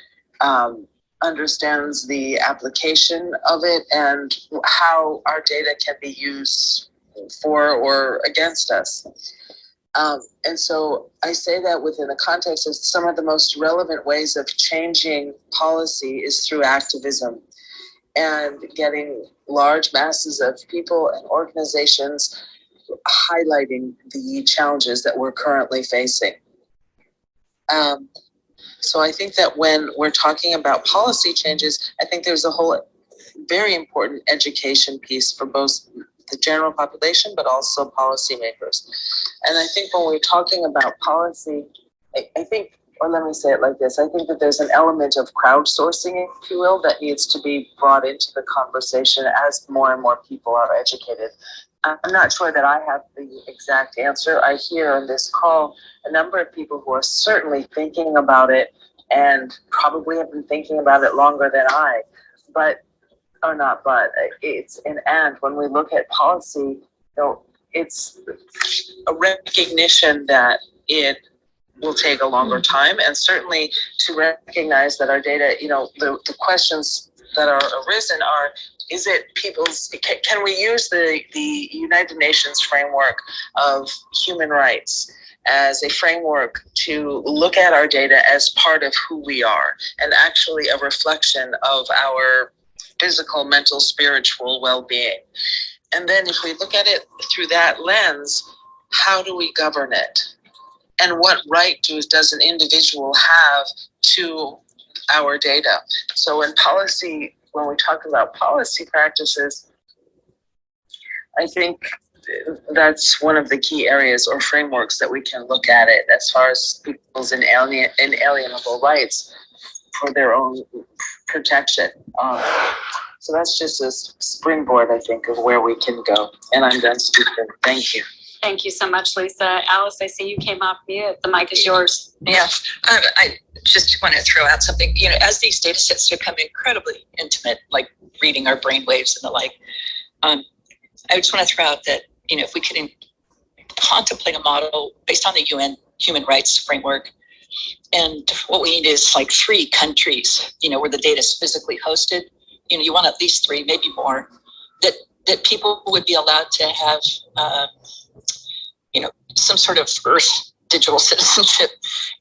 understands the application of it and how our data can be used for or against us. And so I say that within the context of some of the most relevant ways of changing policy is through activism and getting large masses of people and organizations highlighting the challenges that we're currently facing. So I think that when we're talking about policy changes, I think there's a whole very important education piece for both the general population, but also policymakers. And I think when we're talking about policy, I think, or let me say it like this, I think that there's an element of crowdsourcing, if you will, that needs to be brought into the conversation as more and more people are educated. I'm not sure that I have the exact answer. I hear on this call a number of people who are certainly thinking about it and probably have been thinking about it longer than I, it's an and. When we look at policy, it's a recognition that it will take a longer time, and certainly to recognize that our data, the questions that are arisen are, is it can we use the United Nations framework of human rights as a framework to look at our data as part of who we are and actually a reflection of our physical, mental, spiritual well-being? And then if we look at it through that lens, how do we govern it? And what right does an individual have to our data? So in policy, when we talk about policy practices, I think that's one of the key areas or frameworks that we can look at it as far as people's inalienable rights for their own protection. So that's just a springboard, I think, of where we can go. And I'm done speaking. Thank you. Thank you so much, Lisa. Alice, I see you came off mute. The mic is yours. Yeah, I just want to throw out something. You know, as these data sets become incredibly intimate, like reading our brain waves and the like, I just want to throw out that, you know, if we could contemplate a model based on the UN human rights framework, and what we need is like 3 countries, you know, where the data is physically hosted. You know, you want at least 3, maybe more, that people would be allowed to have, you know, some sort of Earth digital citizenship,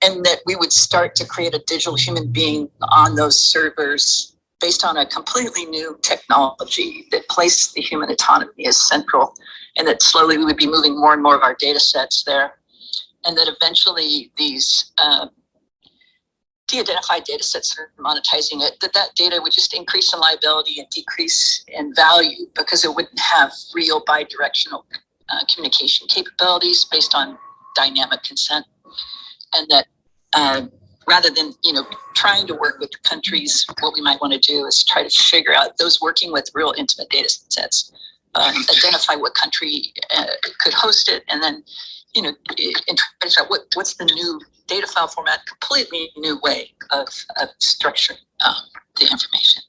and that we would start to create a digital human being on those servers based on a completely new technology that placed the human autonomy as central, and that slowly we would be moving more and more of our data sets there, and that eventually these de-identified data sets are monetizing it, that data would just increase in liability and decrease in value because it wouldn't have real bi-directional communication capabilities based on dynamic consent, and that rather than, you know, trying to work with countries, what we might want to do is try to figure out those working with real intimate data sets, identify what country could host it, and then, you know, and try to figure out what's the new data file format, completely new way of structuring the information.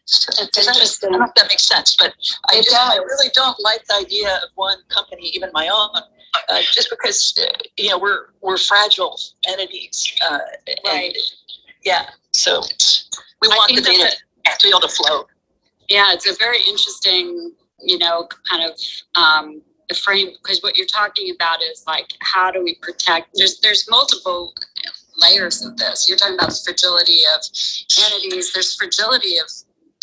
So It's interesting. I don't know if that makes sense, but I really don't like the idea of one company, even my own, just because you know we're fragile entities. Right. And, yeah. So we want the data to be able to flow. Yeah, it's a very interesting, you know, kind of the frame, because what you're talking about is like, how do we protect? There's multiple layers of this. You're talking about the fragility of entities. There's fragility of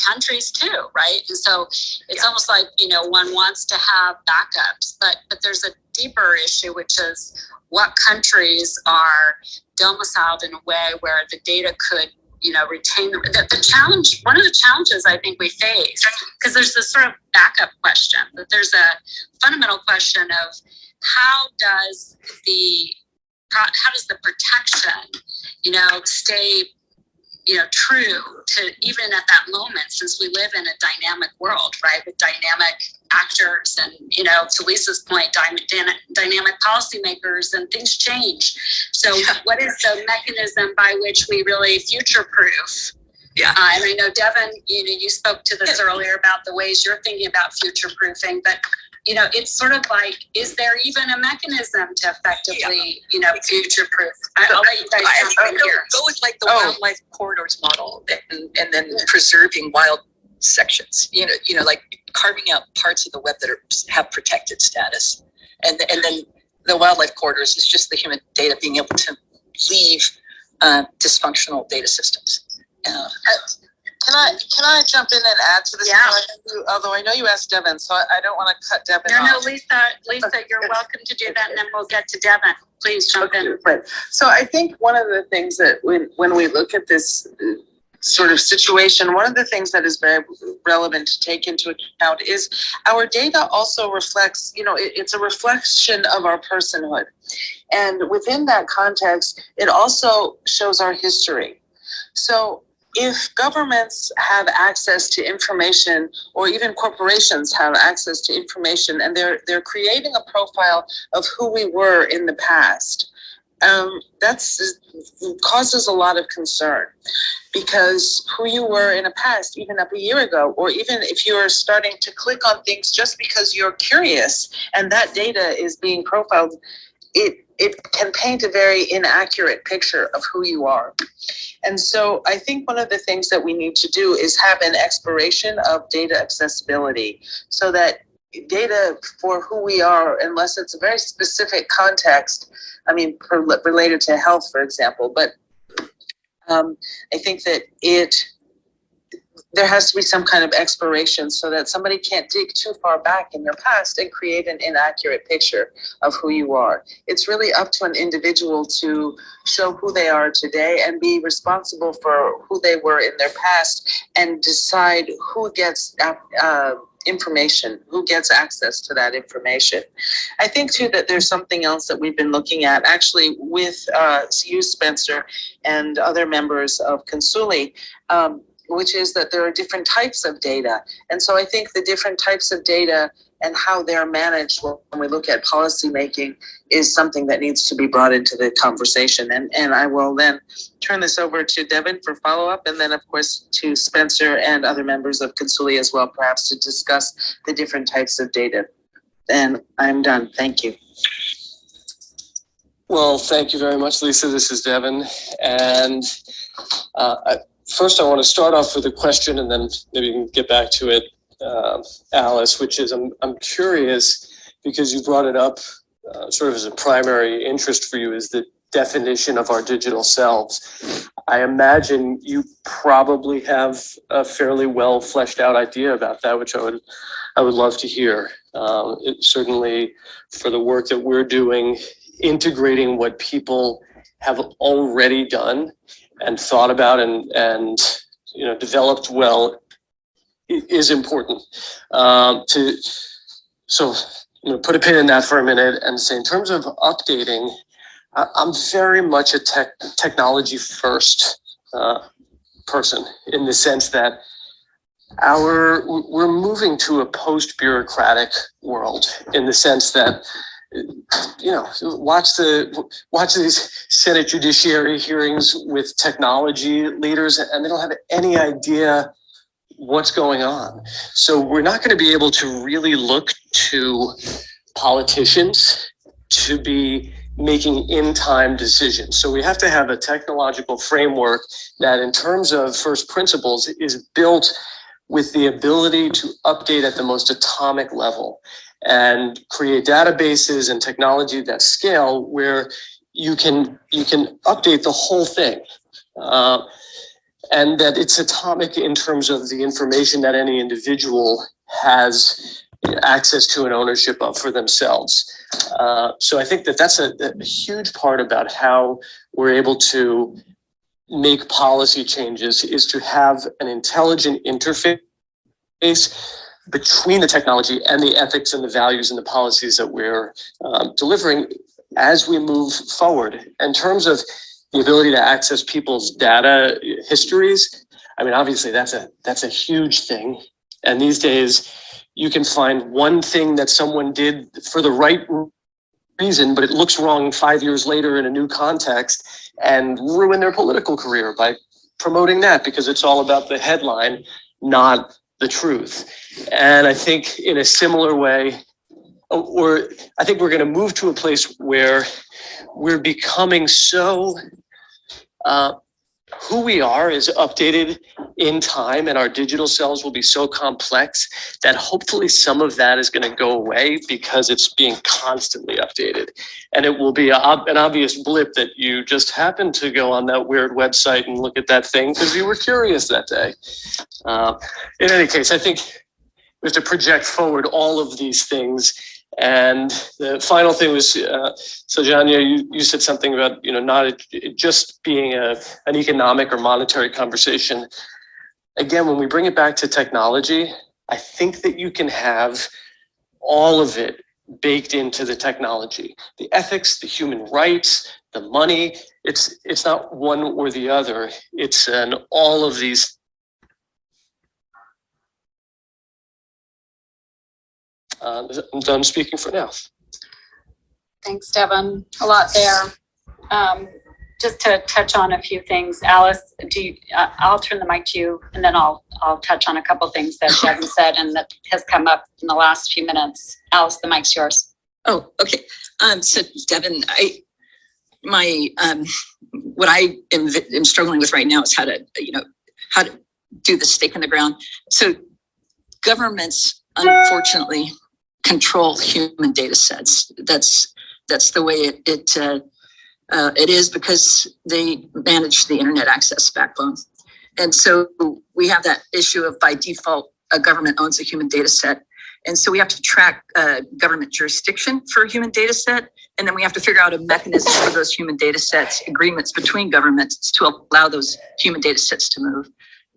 countries too, right? And so it's almost like, you know, one wants to have backups, but there's a deeper issue, which is what countries are domiciled in a way where the data could, you know, retain the challenge. One of the challenges I think we face, because there's this sort of backup question, but there's a fundamental question of how does the protection, you know, stay, you know, true to even at that moment, since we live in a dynamic world, right, with dynamic actors and, you know, to Lisa's point, dynamic policymakers, and things change. So what is the mechanism by which we really future-proof? Yeah. And I know, Devon, you know, you spoke to this earlier about the ways you're thinking about future-proofing, but you know, it's sort of like, is there even a mechanism to effectively, you know, future-proof? I'll let you guys jump in here. Go with like the wildlife corridors model, and then preserving wild sections. You know, like carving out parts of the web that have protected status, and then the wildlife corridors is just the human data being able to leave dysfunctional data systems. Can I jump in and add to this? Yeah. Although I know you asked Devon, so I don't want to cut Devon off. No, Lisa, you're welcome to do that, and then we'll get to Devon. Please jump in. Right. So I think one of the things that when we look at this sort of situation, one of the things that is very relevant to take into account is our data also reflects, you know, it's a reflection of our personhood. And within that context, it also shows our history. So if governments have access to information, or even corporations have access to information, and they're creating a profile of who we were in the past, that's causes a lot of concern, because who you were in the past, even up a year ago, or even if you're starting to click on things just because you're curious and that data is being profiled, it can paint a very inaccurate picture of who you are. And so I think one of the things that we need to do is have an expiration of data accessibility, so that data for who we are, unless it's a very specific context, I mean, related to health, for example, but I think that there has to be some kind of expiration so that somebody can't dig too far back in your past and create an inaccurate picture of who you are. It's really up to an individual to show who they are today and be responsible for who they were in their past, and decide who gets information, who gets access to that information. I think too that there's something else that we've been looking at actually with you, Spencer, and other members of Consuli, which is that there are different types of data. And so I think the different types of data and how they're managed when we look at policymaking is something that needs to be brought into the conversation. And I will then turn this over to Devon for follow-up, and then of course to Spencer and other members of Consuli as well, perhaps to discuss the different types of data. And I'm done. Thank you. Well, thank you very much, Lisa. This is Devon. And first I want to start off with a question, and then maybe you can get back to it, Alice, which is I'm curious because you brought it up sort of as a primary interest for you, is the definition of our digital selves. I imagine you probably have a fairly well fleshed out idea about that, which I would love to hear. Certainly for the work that we're doing, integrating what people have already done and thought about and developed well is important. So put a pin in that for a minute and say, in terms of updating, I'm very much a technology first person, in the sense that we're moving to a post-bureaucratic world, in the sense that watch these Senate Judiciary hearings with technology leaders, and they don't have any idea what's going on. So we're not going to be able to really look to politicians to be making in-time decisions. So we have to have a technological framework that, in terms of first principles, is built with the ability to update at the most atomic level and create databases and technology that scale, where you can update the whole thing. And that it's atomic in terms of the information that any individual has access to and ownership of for themselves. So I think that that's a huge part about how we're able to make policy changes, is to have an intelligent interface between the technology and the ethics and the values and the policies that we're delivering as we move forward. In terms of the ability to access people's data histories, I mean, obviously that's a huge thing. And these days you can find one thing that someone did for the right reason, but it looks wrong 5 years later in a new context, and ruin their political career by promoting that, because it's all about the headline, not the truth. And I think in a similar way, I think we're going to move to a place where we're becoming so who we are is updated in time, and our digital selves will be so complex that hopefully some of that is going to go away, because it's being constantly updated. And it will be an obvious blip that you just happened to go on that weird website and look at that thing because you were curious that day. In any case, I think we have to project forward all of these things. And the final thing was, Soujanya, you said something about, not just being an economic or monetary conversation. Again, when we bring it back to technology, I think that you can have all of it baked into the technology. The ethics, the human rights, the money, it's not one or the other. It's an all of these. I'm done speaking for now. Thanks, Devon. A lot there. Just to touch on a few things, Alice, I'll turn the mic to you, and then I'll touch on a couple things that Devon said and that has come up in the last few minutes. Alice, the mic's yours. Oh, okay. So Devon, what I am struggling with right now is how to do the stake in the ground. So governments, unfortunately, control human data sets. That's the way it is, because they manage the internet access backbone. And so we have that issue of, by default, a government owns a human data set. And so we have to track government jurisdiction for a human data set. And then we have to figure out a mechanism for those human data sets, agreements between governments to allow those human data sets to move.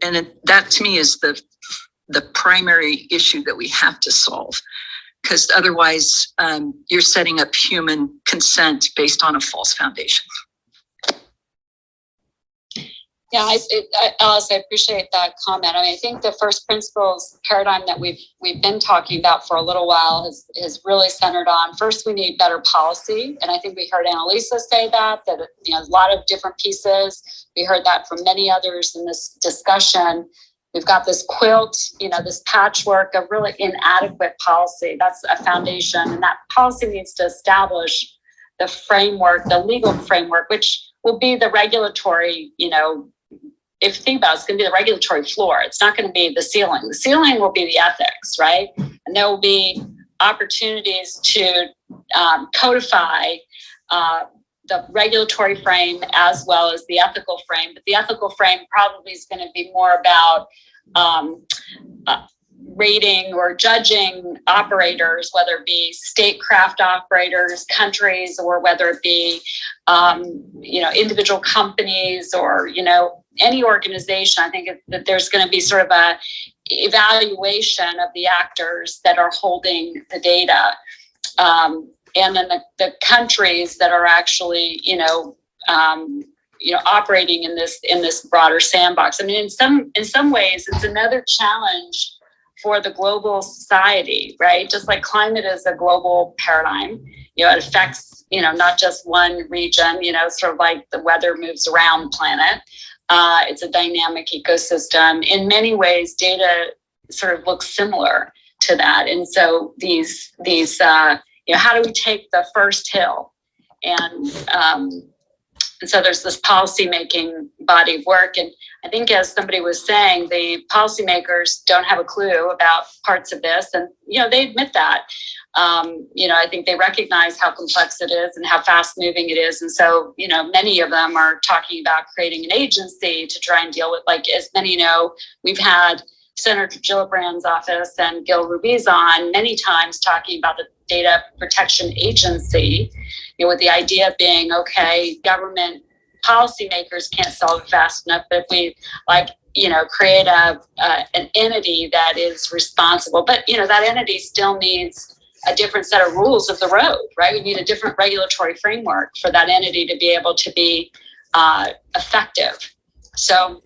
And that, to me, is the the primary issue that we have to solve, because otherwise you're setting up human consent based on a false foundation. Yeah, Alice, I appreciate that comment. I mean, I think the first principles paradigm that we've been talking about for a little while is really centered on, first, we need better policy. And I think we heard Annalisa say that a lot of different pieces. We heard that from many others in this discussion. We've got this quilt, this patchwork of really inadequate policy. That's a foundation. And that policy needs to establish the framework, the legal framework, which will be the regulatory, if you think about it, it's going to be the regulatory floor. It's not going to be the ceiling. The ceiling will be the ethics, right? And there will be opportunities to codify the regulatory frame as well as the ethical frame. But the ethical frame probably is going to be more about rating or judging operators, whether it be statecraft operators, countries, or whether it be individual companies or any organization. I think that there's going to be sort of a evaluation of the actors that are holding the data, and then the countries that are actually operating in this broader sandbox. I mean, in some ways, it's another challenge for the global society, right? Just like climate is a global paradigm, it affects, not just one region, sort of like the weather moves around the planet. It's a dynamic ecosystem. In many ways, data sort of looks similar to that. And so these how do we take the first hill? And so there's this policymaking body of work. And I think, as somebody was saying, the policymakers don't have a clue about parts of this. And, they admit that. I think they recognize how complex it is and how fast moving it is. And so, many of them are talking about creating an agency to try and deal with, like, as many know, we've had Senator Gillibrand's office and Gil Rubiz on many times talking about the Data Protection Agency, with the idea being, okay, government policymakers can't solve it fast enough, but if we create an entity that is responsible, but that entity still needs a different set of rules of the road, right? We need a different regulatory framework for that entity to be able to be effective. So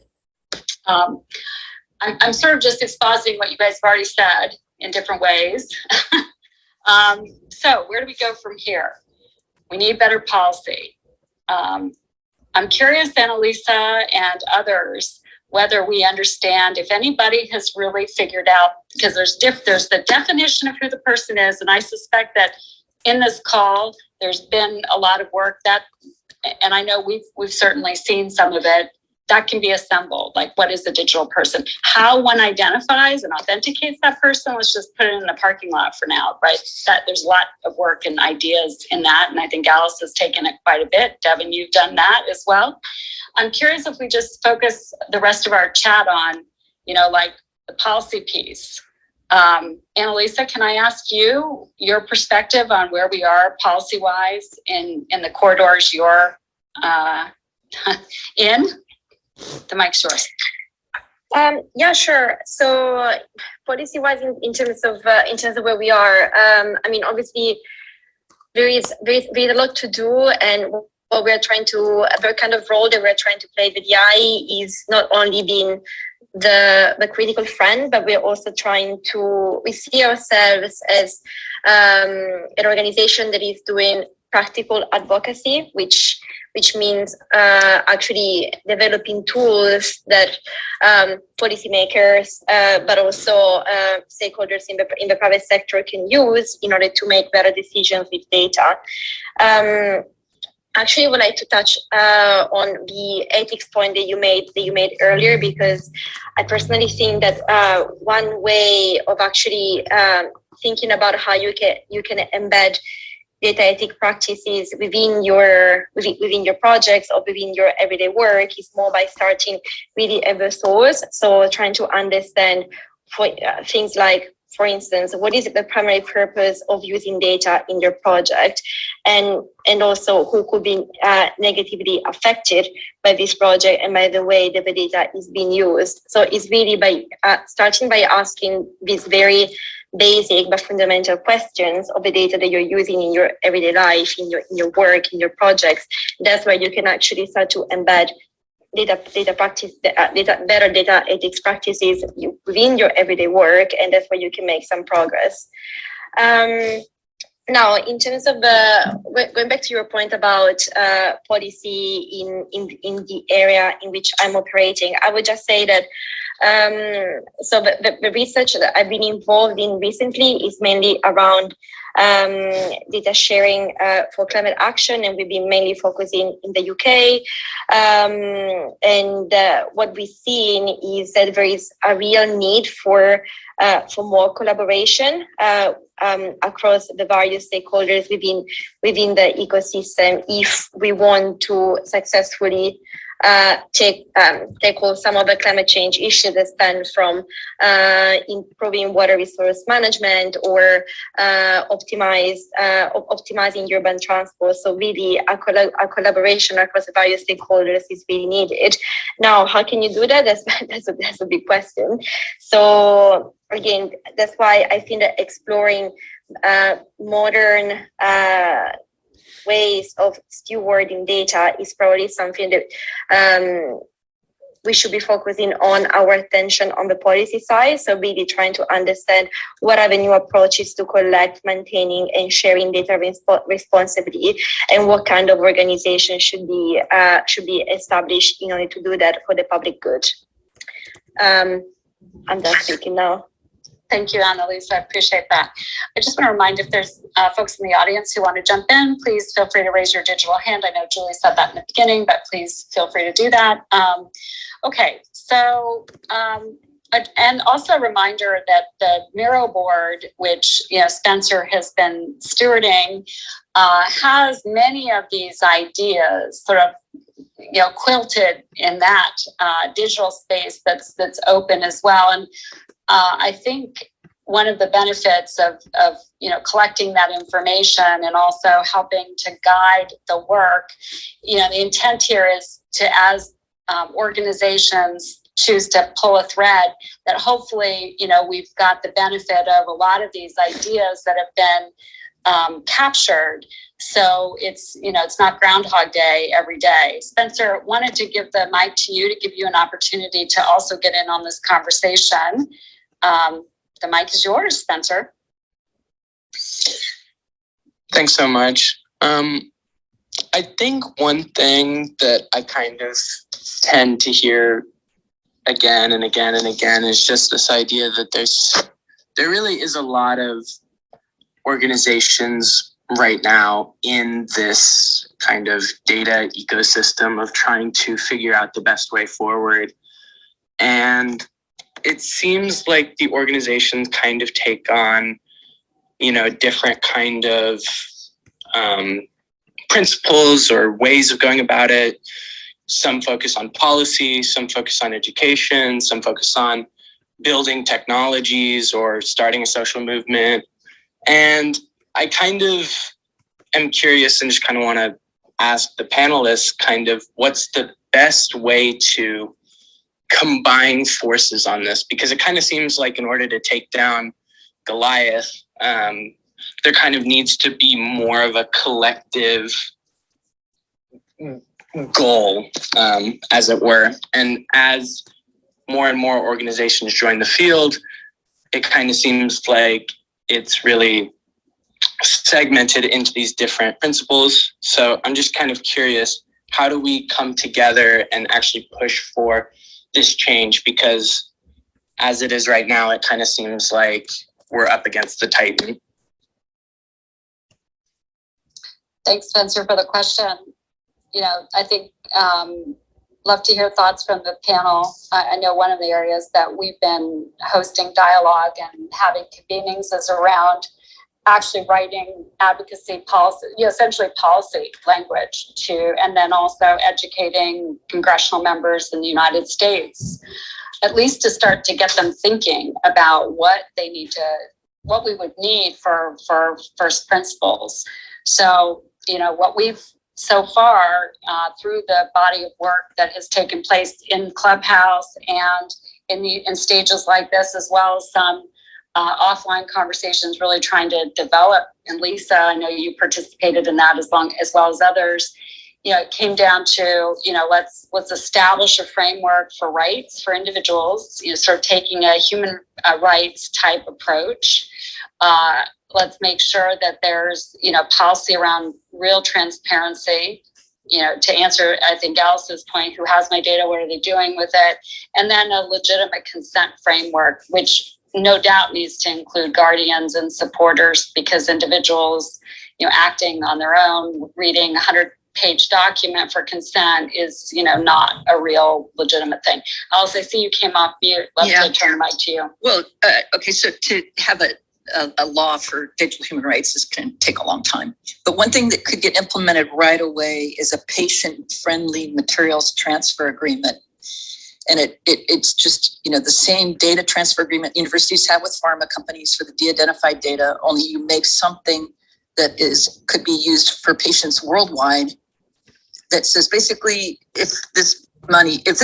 I'm sort of just expositing what you guys have already said in different ways. So where do we go from here? We need better policy. I'm curious, Annalisa and others, whether we understand, if anybody has really figured out, because there's the definition of who the person is, and I suspect that in this call, there's been a lot of work that, and I know we've certainly seen some of it, that can be assembled. Like, what is a digital person? How one identifies and authenticates that person, let's just put it in the parking lot for now, right? That there's a lot of work and ideas in that. And I think Alice has taken it quite a bit. Devon, you've done that as well. I'm curious if we just focus the rest of our chat on, the policy piece. Annalisa, can I ask you your perspective on where we are policy-wise in the corridors you're in? The mic's yours. Yeah, sure. So policy-wise, in terms of where we are, obviously there is a lot to do, and what we're trying to, the kind of role that we're trying to play with the DI is not only being the critical friend, but we're also we see ourselves as an organization that is doing practical advocacy, which means actually developing tools that policymakers, but also stakeholders in the private sector can use in order to make better decisions with data. Actually, I would like to touch on the ethics point that you made earlier, because I personally think that one way of actually thinking about how you can embed data ethic practices within your projects or within your everyday work is more by starting really at the source. So trying to understand for things like for instance, what is the primary purpose of using data in your project, and also who could be negatively affected by this project and by the way that the data is being used. So it's really by starting by asking these very basic but fundamental questions of the data that you're using in your everyday life, in your work, in your projects. That's where you can actually start to embed better data ethics practices within your everyday work, and that's where you can make some progress. Now, in terms of going back to your point about policy in the area in which I'm operating, I would just say that so the research that I've been involved in recently is mainly around data sharing for climate action, and we've been mainly focusing in the UK. And what we've seen is that there is a real need for more collaboration across the various stakeholders within the ecosystem if we want to successfully tackle some of the climate change issues that stem from improving water resource management or optimizing urban transport. So really a collaboration across the various stakeholders is really needed. Now, how can you do that? That's a big question. So again, that's why I think that exploring modern ways of stewarding data is probably something that we should be focusing on our attention on the policy side. So really trying to understand what are the new approaches to collect, maintaining, and sharing data responsibly, and what kind of organization should be established in order to do that for the public good. I'm done speaking now. Thank you, Annalisa. I appreciate that. I just want to remind if there's folks in the audience who want to jump in, please feel free to raise your digital hand. I know Julie said that in the beginning, but please feel free to do that. Okay, so, and also a reminder that the Miro board, which Spencer has been stewarding, has many of these ideas sort of quilted in that digital space that's open as well. And I think one of the benefits of collecting that information and also helping to guide the work, the intent here is to, as organizations choose to pull a thread, that hopefully, we've got the benefit of a lot of these ideas that have been captured. So it's not Groundhog Day every day. Spencer, wanted to give the mic to you to give you an opportunity to also get in on this conversation. The mic is yours, Spencer. Thanks so much. I think one thing that I kind of tend to hear again and again and again is just this idea that there really is a lot of organizations right now in this kind of data ecosystem of trying to figure out the best way forward. And it seems like the organizations kind of take on, different kind of principles or ways of going about it. Some focus on policy, some focus on education, some focus on building technologies or starting a social movement. And I kind of am curious and just kind of want to ask the panelists kind of what's the best way to combine forces on this, because it kind of seems like in order to take down Goliath, there kind of needs to be more of a collective goal, as it were. And as more and more organizations join the field, it kind of seems like it's really segmented into these different principles. So I'm just kind of curious, how do we come together and actually push for this change? Because as it is right now, it kind of seems like we're up against the Titan. Thanks, Spencer, for the question. I think love to hear thoughts from the panel. I know one of the areas that we've been hosting dialogue and having convenings is around actually writing advocacy policy, essentially policy language and then also educating congressional members in the United States at least to start to get them thinking about what we would need for first principles. So, what we've so far through the body of work that has taken place in Clubhouse and in stages like this, as well as some offline conversations, really trying to develop. And Lisa, I know you participated in that as well as others. It came down to, let's establish a framework for rights for individuals, sort of taking a human rights type approach. Let's make sure that there's, policy around real transparency, to answer, I think, Alice's point, who has my data, what are they doing with it? And then a legitimate consent framework, which no doubt needs to include guardians and supporters, because individuals, acting on their own, reading 100-page document for consent is, not a real legitimate thing. Alice, I see you came off mute. Love to turn the mic to you. Well, okay, so to have a law for digital human rights is going to take a long time. But one thing that could get implemented right away is a patient-friendly materials transfer agreement. And it's just, the same data transfer agreement universities have with pharma companies for the de-identified data, only you make something that could be used for patients worldwide that says basically if this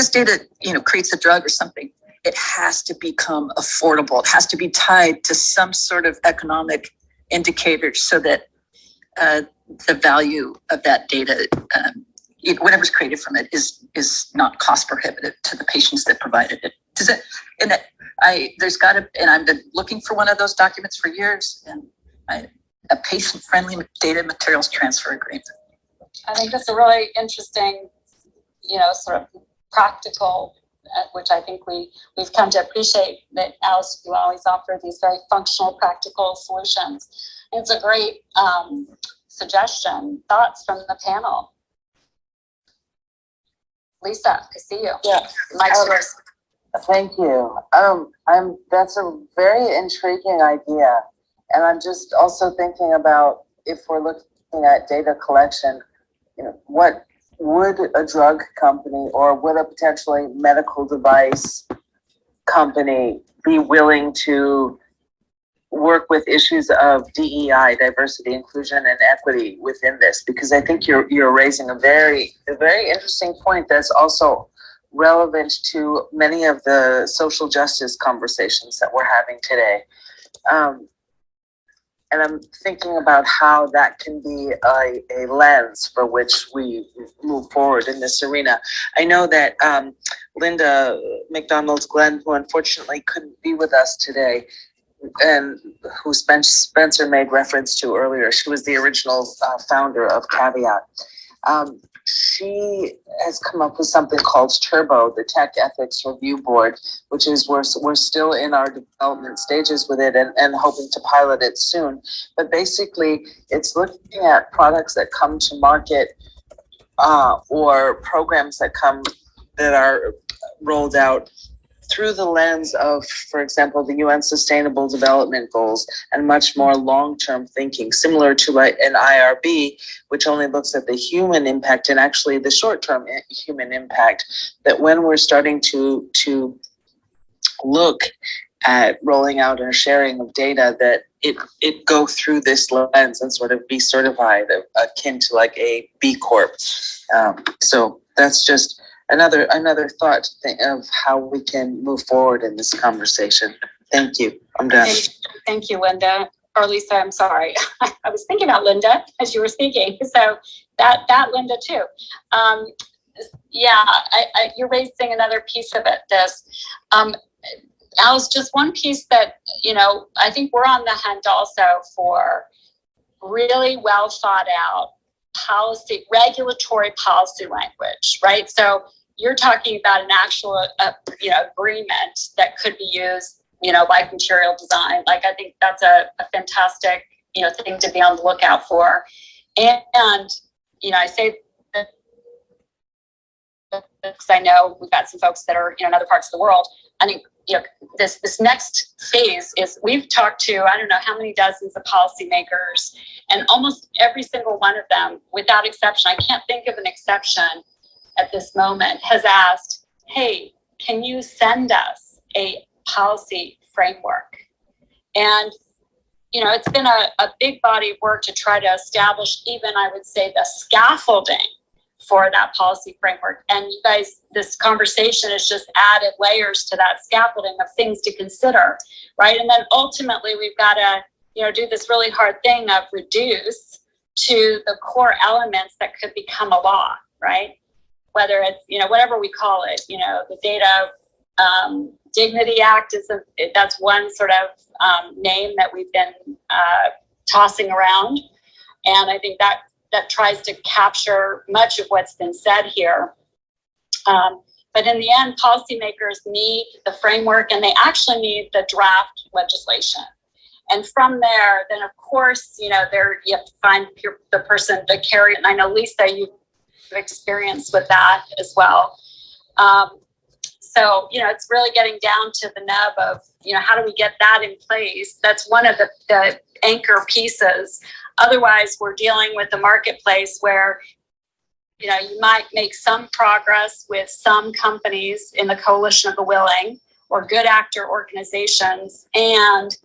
data, creates a drug or something, it has to become affordable. It has to be tied to some sort of economic indicator so that the value of that data, whatever's created from it, is not cost prohibitive to the patients that provided it. I've been looking for one of those documents for years, and a patient-friendly data materials transfer agreement. I think that's a really interesting, sort of practical, which I think we've come to appreciate, that Alice, you always offer these very functional, practical solutions. And it's a great suggestion. Thoughts from the panel? Lisa, I see you. Yeah. Mike's yours. Thank you. That's a very intriguing idea. And I'm just also thinking about, if we're looking at data collection, what would a drug company or would a potentially medical device company be willing to work with issues of DEI, diversity, inclusion, and equity within this? Because I think you're raising a very interesting point that's also relevant to many of the social justice conversations that we're having today. And I'm thinking about how that can be a lens for which we move forward in this arena. I know that Linda MacDonald Glenn, who unfortunately couldn't be with us today, and who Spencer made reference to earlier, she was the original founder of Caveat. She has come up with something called Turbo, the Tech Ethics Review Board, which is we're still in our development stages with it and hoping to pilot it soon. But basically, it's looking at products that come to market or programs that are rolled out through the lens of, for example, the UN Sustainable Development Goals and much more long-term thinking, similar to an IRB, which only looks at the human impact and actually the short-term human impact, that when we're starting to look at rolling out or sharing of data, that it go through this lens and sort of be certified, akin to like a B Corp. So that's just another thought of how we can move forward in this conversation. Thank you. I'm done. Thank you, Linda. Or Lisa, I'm sorry. I was thinking about Linda as you were speaking. So that Linda too. You're raising another piece of it. Alice, just one piece that, I think we're on the hunt also for really well thought out regulatory policy language, right? So you're talking about an actual, agreement that could be used, like material design. Like, I think that's a fantastic, thing to be on the lookout for. And I say that because I know we've got some folks that are, in other parts of the world. I think, this next phase is, we've talked to, I don't know how many dozens of policymakers, and almost every single one of them, without exception, I can't think of an exception at this moment, has asked, hey, can you send us a policy framework? And, you know, it's been a big body of work to try to establish even, I would say, the scaffolding for that policy framework. And you guys, this conversation has just added layers to that scaffolding of things to consider, right? And then ultimately we've got to, you know, do this really hard thing of reduce to the core elements that could become a law, right? Whether it's, you know, whatever we call it, you know, the Data Dignity Act that's one sort of name that we've been tossing around. And I think that tries to capture much of what's been said here. But in the end, policymakers need the framework, and they actually need the draft legislation. And from there, then of course, you know, you have to find the person to carry it. And I know, Lisa, you've experience with that as well. So, you know, it's really getting down to the nub of, you know, how do we get that in place? That's one of the anchor pieces. Otherwise, we're dealing with the marketplace where, you know, you might make some progress with some companies in the coalition of the willing or good actor organizations, and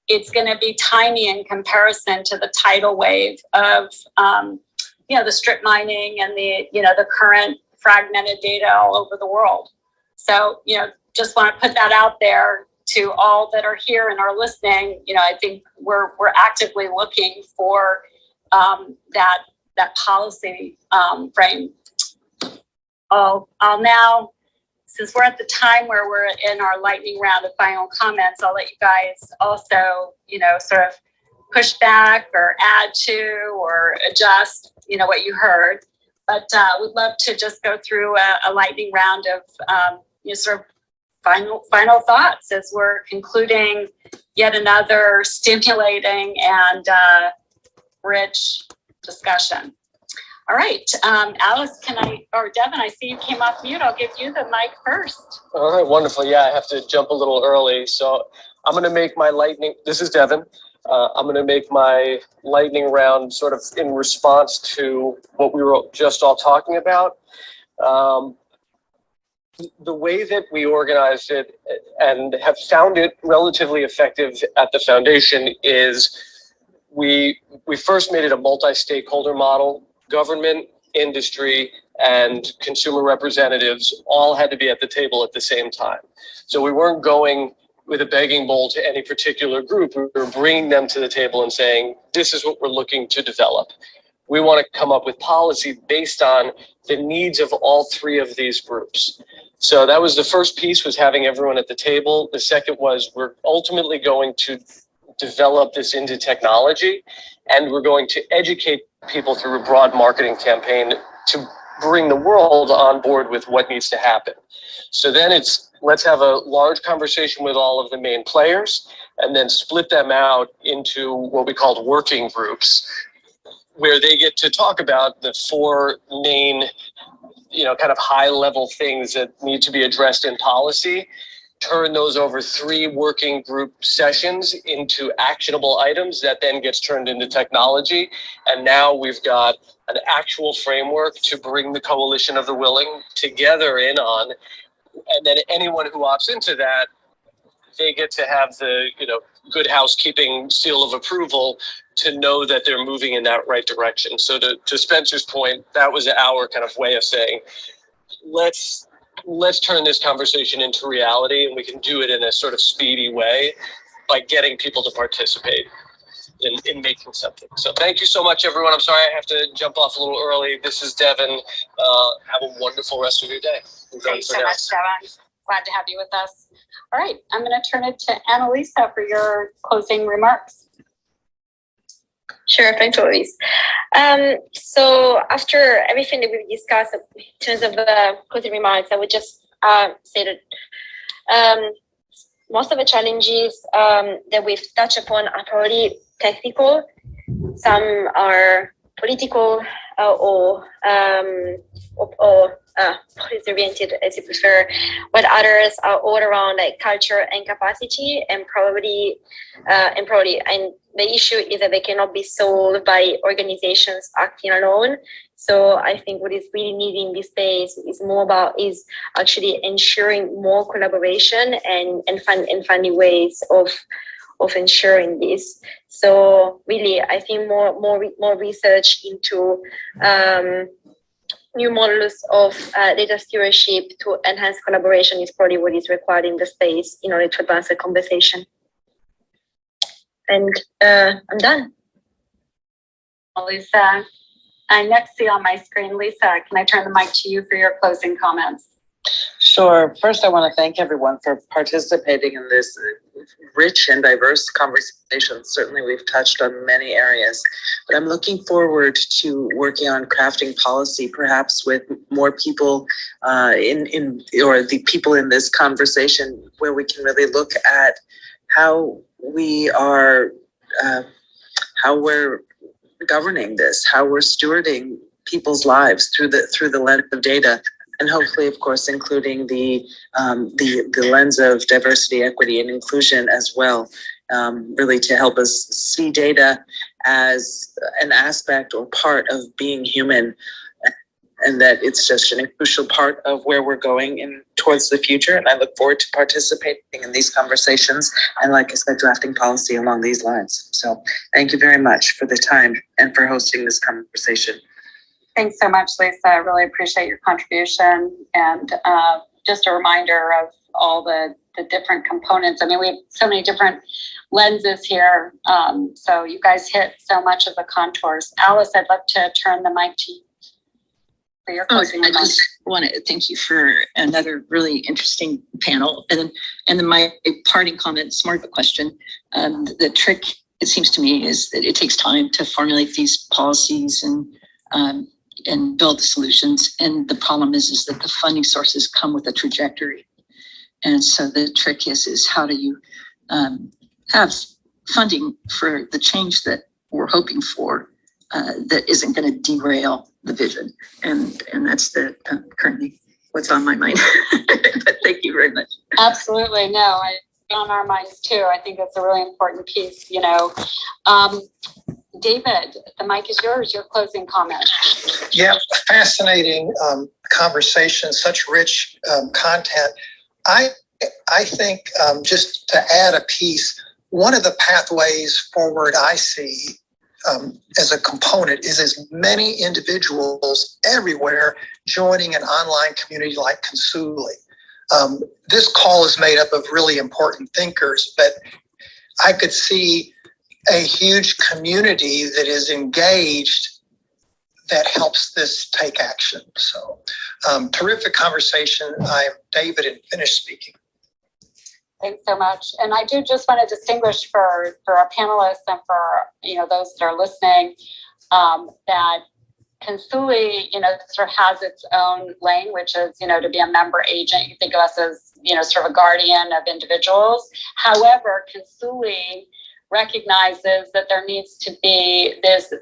it's going to be tiny in comparison to the tidal wave of, you know, the strip mining and the, you know, the current fragmented data all over the world. So, you know, just want to put that out there to all that are here and are listening. You know, I think we're actively looking for that policy frame. I'll now, since we're at the time where we're in our lightning round of final comments, I'll let you guys also, you know, sort of push back or add to or adjust, you know, what you heard. But we'd love to just go through a lightning round of, you know, sort of final thoughts as we're concluding yet another stimulating and rich discussion. All right, Alice, or Devon, I see you came off mute. I'll give you the mic first. All right, wonderful. Yeah, I have to jump a little early. So I'm going to make my this is Devon. I'm going to make my lightning round sort of in response to what we were just all talking about. The way that we organized it and have found it relatively effective at the foundation is we first made it a multi-stakeholder model. Government, industry, and consumer representatives all had to be at the table at the same time. So we weren't going with a begging bowl to any particular group. We were bringing them to the table and saying, this is what we're looking to develop. We want to come up with policy based on the needs of all three of these groups. So that was the first piece, was having everyone at the table. The second was we're ultimately going to develop this into technology, and we're going to educate people through a broad marketing campaign to bring the world on board with what needs to happen. So then let's have a large conversation with all of the main players and then split them out into what we called working groups, where they get to talk about the four main, you know, kind of high level things that need to be addressed in policy, turn those over 3 working group sessions into actionable items that then gets turned into technology. And now we've got an actual framework to bring the coalition of the willing together in on. And then anyone who opts into that, they get to have the, you know, good housekeeping seal of approval to know that they're moving in that right direction. So to Spencer's point, that was our kind of way of saying, let's turn this conversation into reality, and we can do it in a sort of speedy way by getting people to participate in making something. So thank you so much, everyone. I'm sorry I have to jump off a little early. This is Devon. Have a wonderful rest of your day. Thanks so much, Devon. Glad to have you with us. All right, I'm going to turn it to Annalisa for your closing remarks. Sure, thanks, Louise. So after everything that we've discussed in terms of the closing remarks, I would just say that most of the challenges that we've touched upon are probably technical. Some are political or policy-oriented, as you prefer, but others are all around like culture and capacity, and the issue is that they cannot be solved by organizations acting alone. So I think what is really needed in this space is actually ensuring more collaboration and finding ways of ensuring this. So really, I think more research into new models of data stewardship to enhance collaboration is probably what is required in the space in order to advance the conversation. And I'm done. Lisa, I next see on my screen, Lisa, can I turn the mic to you for your closing comments? Sure. First, I want to thank everyone for participating in this rich and diverse conversation. Certainly, we've touched on many areas, but I'm looking forward to working on crafting policy, perhaps with more people or the people in this conversation, where we can really look at how we are, how we're governing this, how we're stewarding people's lives through the lens of data. And hopefully, of course, including the lens of diversity, equity, and inclusion as well, really to help us see data as an aspect or part of being human, and that it's just a crucial part of where we're going towards the future. And I look forward to participating in these conversations and, like I said, drafting policy along these lines. So thank you very much for the time and for hosting this conversation. Thanks so much, Lisa. I really appreciate your contribution, and just a reminder of all the different components. I mean, we have so many different lenses here, so you guys hit so much of the contours. Alice, I'd love to turn the mic to you for your closing remarks. I just want to thank you for another really interesting panel, and then my parting comment, smart of a question. The trick, it seems to me, is that it takes time to formulate these policies and build the solutions. And the problem is that the funding sources come with a trajectory. And so the trick is how do you have funding for the change that we're hoping for that isn't going to derail the vision. And that's currently what's on my mind. But thank you very much. Absolutely. No, it's on our minds too. I think that's a really important piece, David, the mic is yours, your closing comment. Yeah, fascinating conversation, such rich content. I think just to add a piece, one of the pathways forward I see as a component is as many individuals everywhere joining an online community like Consuli. This call is made up of really important thinkers, but I could see a huge community that is engaged that helps this take action. So terrific conversation. I'm David and finished speaking. Thanks so much. And I do just want to distinguish for our panelists and for those that are listening that Consuli, sort of has its own lane, which is, to be a member agent. You think of us as, sort of a guardian of individuals. However, Consuli recognizes that there needs to be this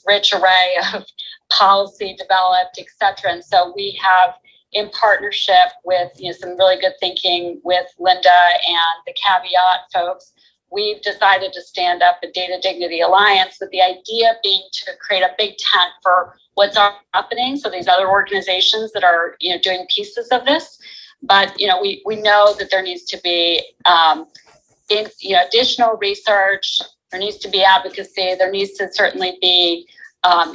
rich array of policy developed, et cetera. And so we have, in partnership with some really good thinking with Linda and the Caveat folks, we've decided to stand up a Data Dignity Alliance, with the idea being to create a big tent for what's happening. So these other organizations that are doing pieces of this, but we know that there needs to be additional research, there needs to be advocacy, there needs to certainly be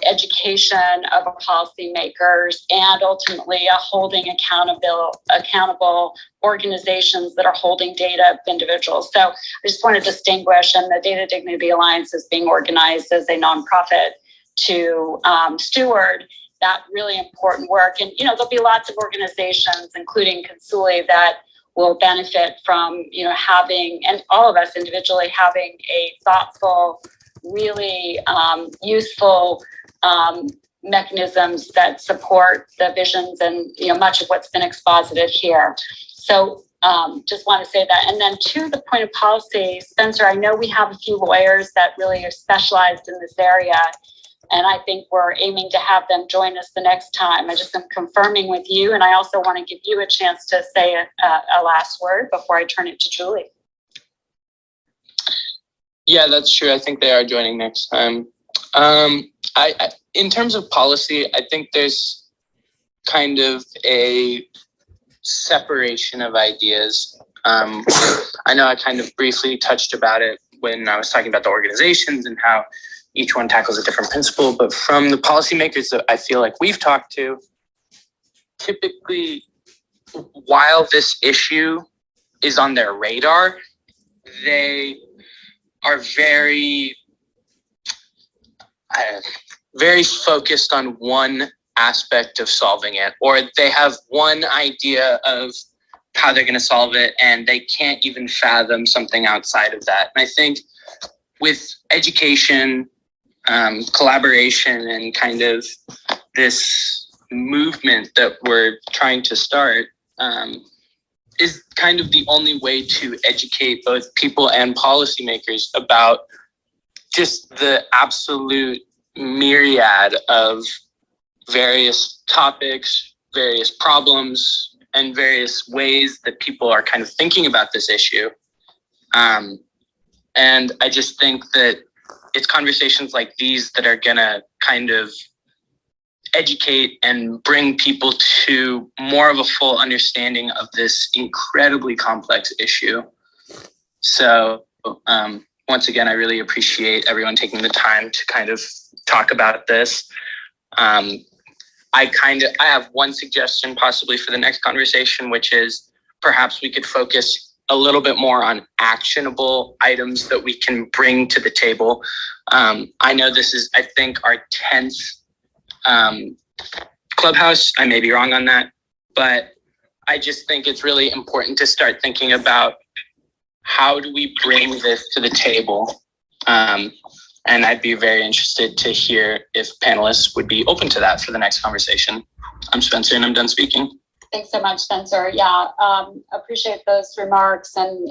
education of policymakers, and ultimately a holding accountable organizations that are holding data of individuals. So I just want to distinguish, and the Data Dignity Alliance is being organized as a nonprofit to steward that really important work. And there'll be lots of organizations, including Consuli, that will benefit from, having, and all of us individually having a thoughtful, really useful mechanisms that support the visions and, much of what's been exposited here. So just want to say that. And then to the point of policy, Spencer, I know we have a few lawyers that really are specialized in this area, and I think we're aiming to have them join us the next time. I just am confirming with you, and I also want to give you a chance to say a last word before I turn it to Julie. Yeah, that's true. I think they are joining next time. I in terms of policy, I think there's kind of a separation of ideas. I know I kind of briefly touched about it when I was talking about the organizations and how each one tackles a different principle, but from the policymakers that I feel like we've talked to, typically, while this issue is on their radar, they are very focused on one aspect of solving it, or they have one idea of how they're going to solve it, and they can't even fathom something outside of that. And I think with education, collaboration, and kind of this movement that we're trying to start, is kind of the only way to educate both people and policymakers about just the absolute myriad of various topics, various problems, and various ways that people are kind of thinking about this issue. And I just think that it's conversations like these that are gonna kind of educate and bring people to more of a full understanding of this incredibly complex issue. So once again, I really appreciate everyone taking the time to kind of talk about this. I have one suggestion possibly for the next conversation, which is perhaps we could focus a little bit more on actionable items that we can bring to the table. I know this is, I think, our 10th clubhouse. I may be wrong on that, but I just think it's really important to start thinking about how do we bring this to the table. And I'd be very interested to hear if panelists would be open to that for the next conversation. I'm Spencer and I'm done speaking. Thanks so much, Spencer. Yeah, appreciate those remarks. And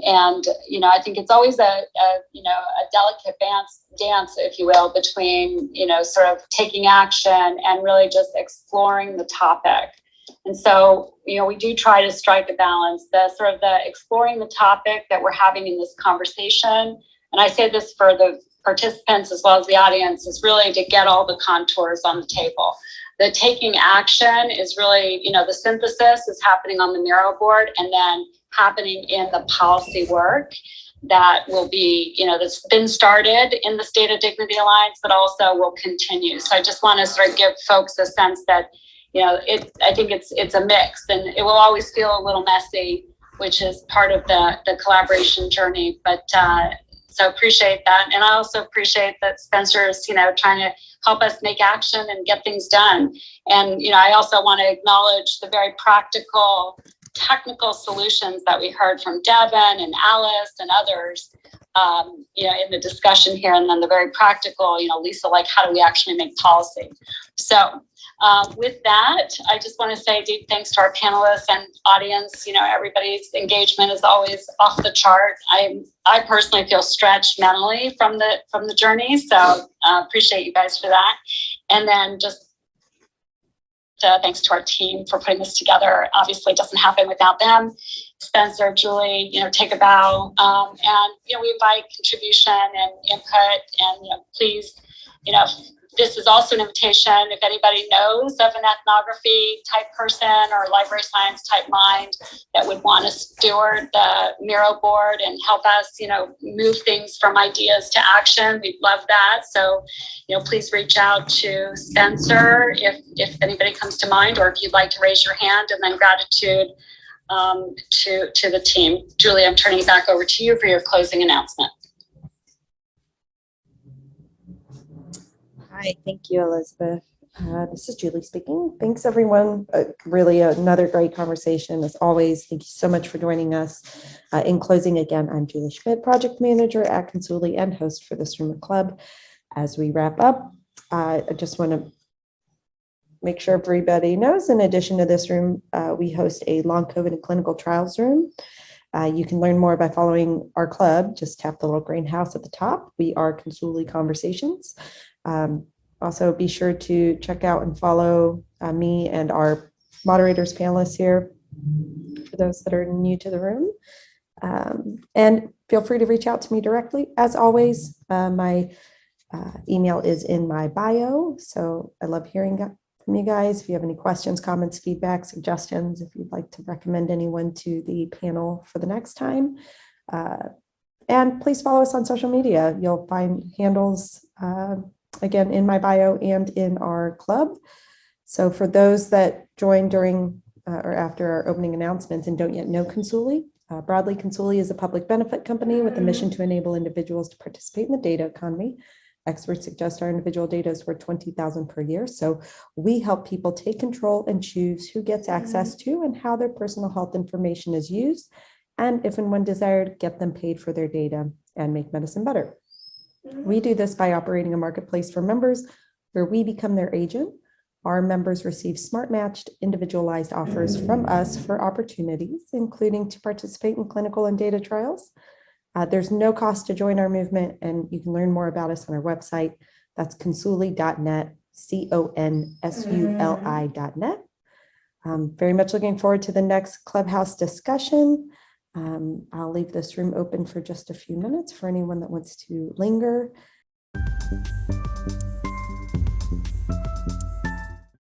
I think it's always a delicate dance, if you will, between, sort of taking action and really just exploring the topic. And so, we do try to strike a balance, the exploring the topic that we're having in this conversation. And I say this for the participants as well as the audience, is really to get all the contours on the table. The taking action is really, the synthesis is happening on the Miro board and then happening in the policy work that will be, that's been started in the State of Dignity Alliance, but also will continue. So I just want to sort of give folks a sense that, I think it's a mix, and it will always feel a little messy, which is part of the collaboration journey. But so appreciate that. And I also appreciate that Spencer's, trying to help us make action and get things done. And, I also want to acknowledge the very practical, technical solutions that we heard from Devon and Alice and others, in the discussion here. And then the very practical, Lisa, like, how do we actually make policy? So with that, I just want to say deep thanks to our panelists and audience. Everybody's engagement is always off the chart. I personally feel stretched mentally from the journey. So appreciate you guys for that. And then just thanks to our team for putting this together. Obviously, it doesn't happen without them. Spencer, Julie, take a bow. And, we invite contribution and input. And, please, this is also an invitation. If anybody knows of an ethnography type person or library science type mind that would want to steward the Miro board and help us, move things from ideas to action, we'd love that. So, please reach out to Spencer if anybody comes to mind, or if you'd like to raise your hand, and then gratitude to the team. Julie, I'm turning it back over to you for your closing announcement. Hi, thank you, Elizabeth. This is Julie speaking. Thanks, everyone. Really another great conversation as always. Thank you so much for joining us. In closing, again, I'm Julie Szmyd, project manager at Consuli and host for this Room Club. As we wrap up, I just want to make sure everybody knows, in addition to this room, we host a long COVID and clinical trials room. You can learn more by following our club. Just tap the little green house at the top. We are Consuli Conversations. Also, be sure to check out and follow me and our moderators, panelists here, for those that are new to the room. And feel free to reach out to me directly. As always, my email is in my bio. So I love hearing from you guys. If you have any questions, comments, feedback, suggestions, if you'd like to recommend anyone to the panel for the next time. And please follow us on social media. You'll find handles, again, in my bio and in our club. So for those that join during or after our opening announcements and don't yet know Consuli, broadly, Consuli is a public benefit company with a mission to enable individuals to participate in the data economy. Experts suggest our individual data is worth $20,000 per year. So we help people take control and choose who gets access to and how their personal health information is used. And if and when desired, get them paid for their data and make medicine better. We do this by operating a marketplace for members where we become their agent. Our members receive smart matched, individualized offers from us for opportunities, including to participate in clinical and data trials. There's no cost to join our movement, and you can learn more about us on our website. That's consuli.net, consuli.net. Very much looking forward to the next Clubhouse discussion. I'll leave this room open for just a few minutes for anyone that wants to linger.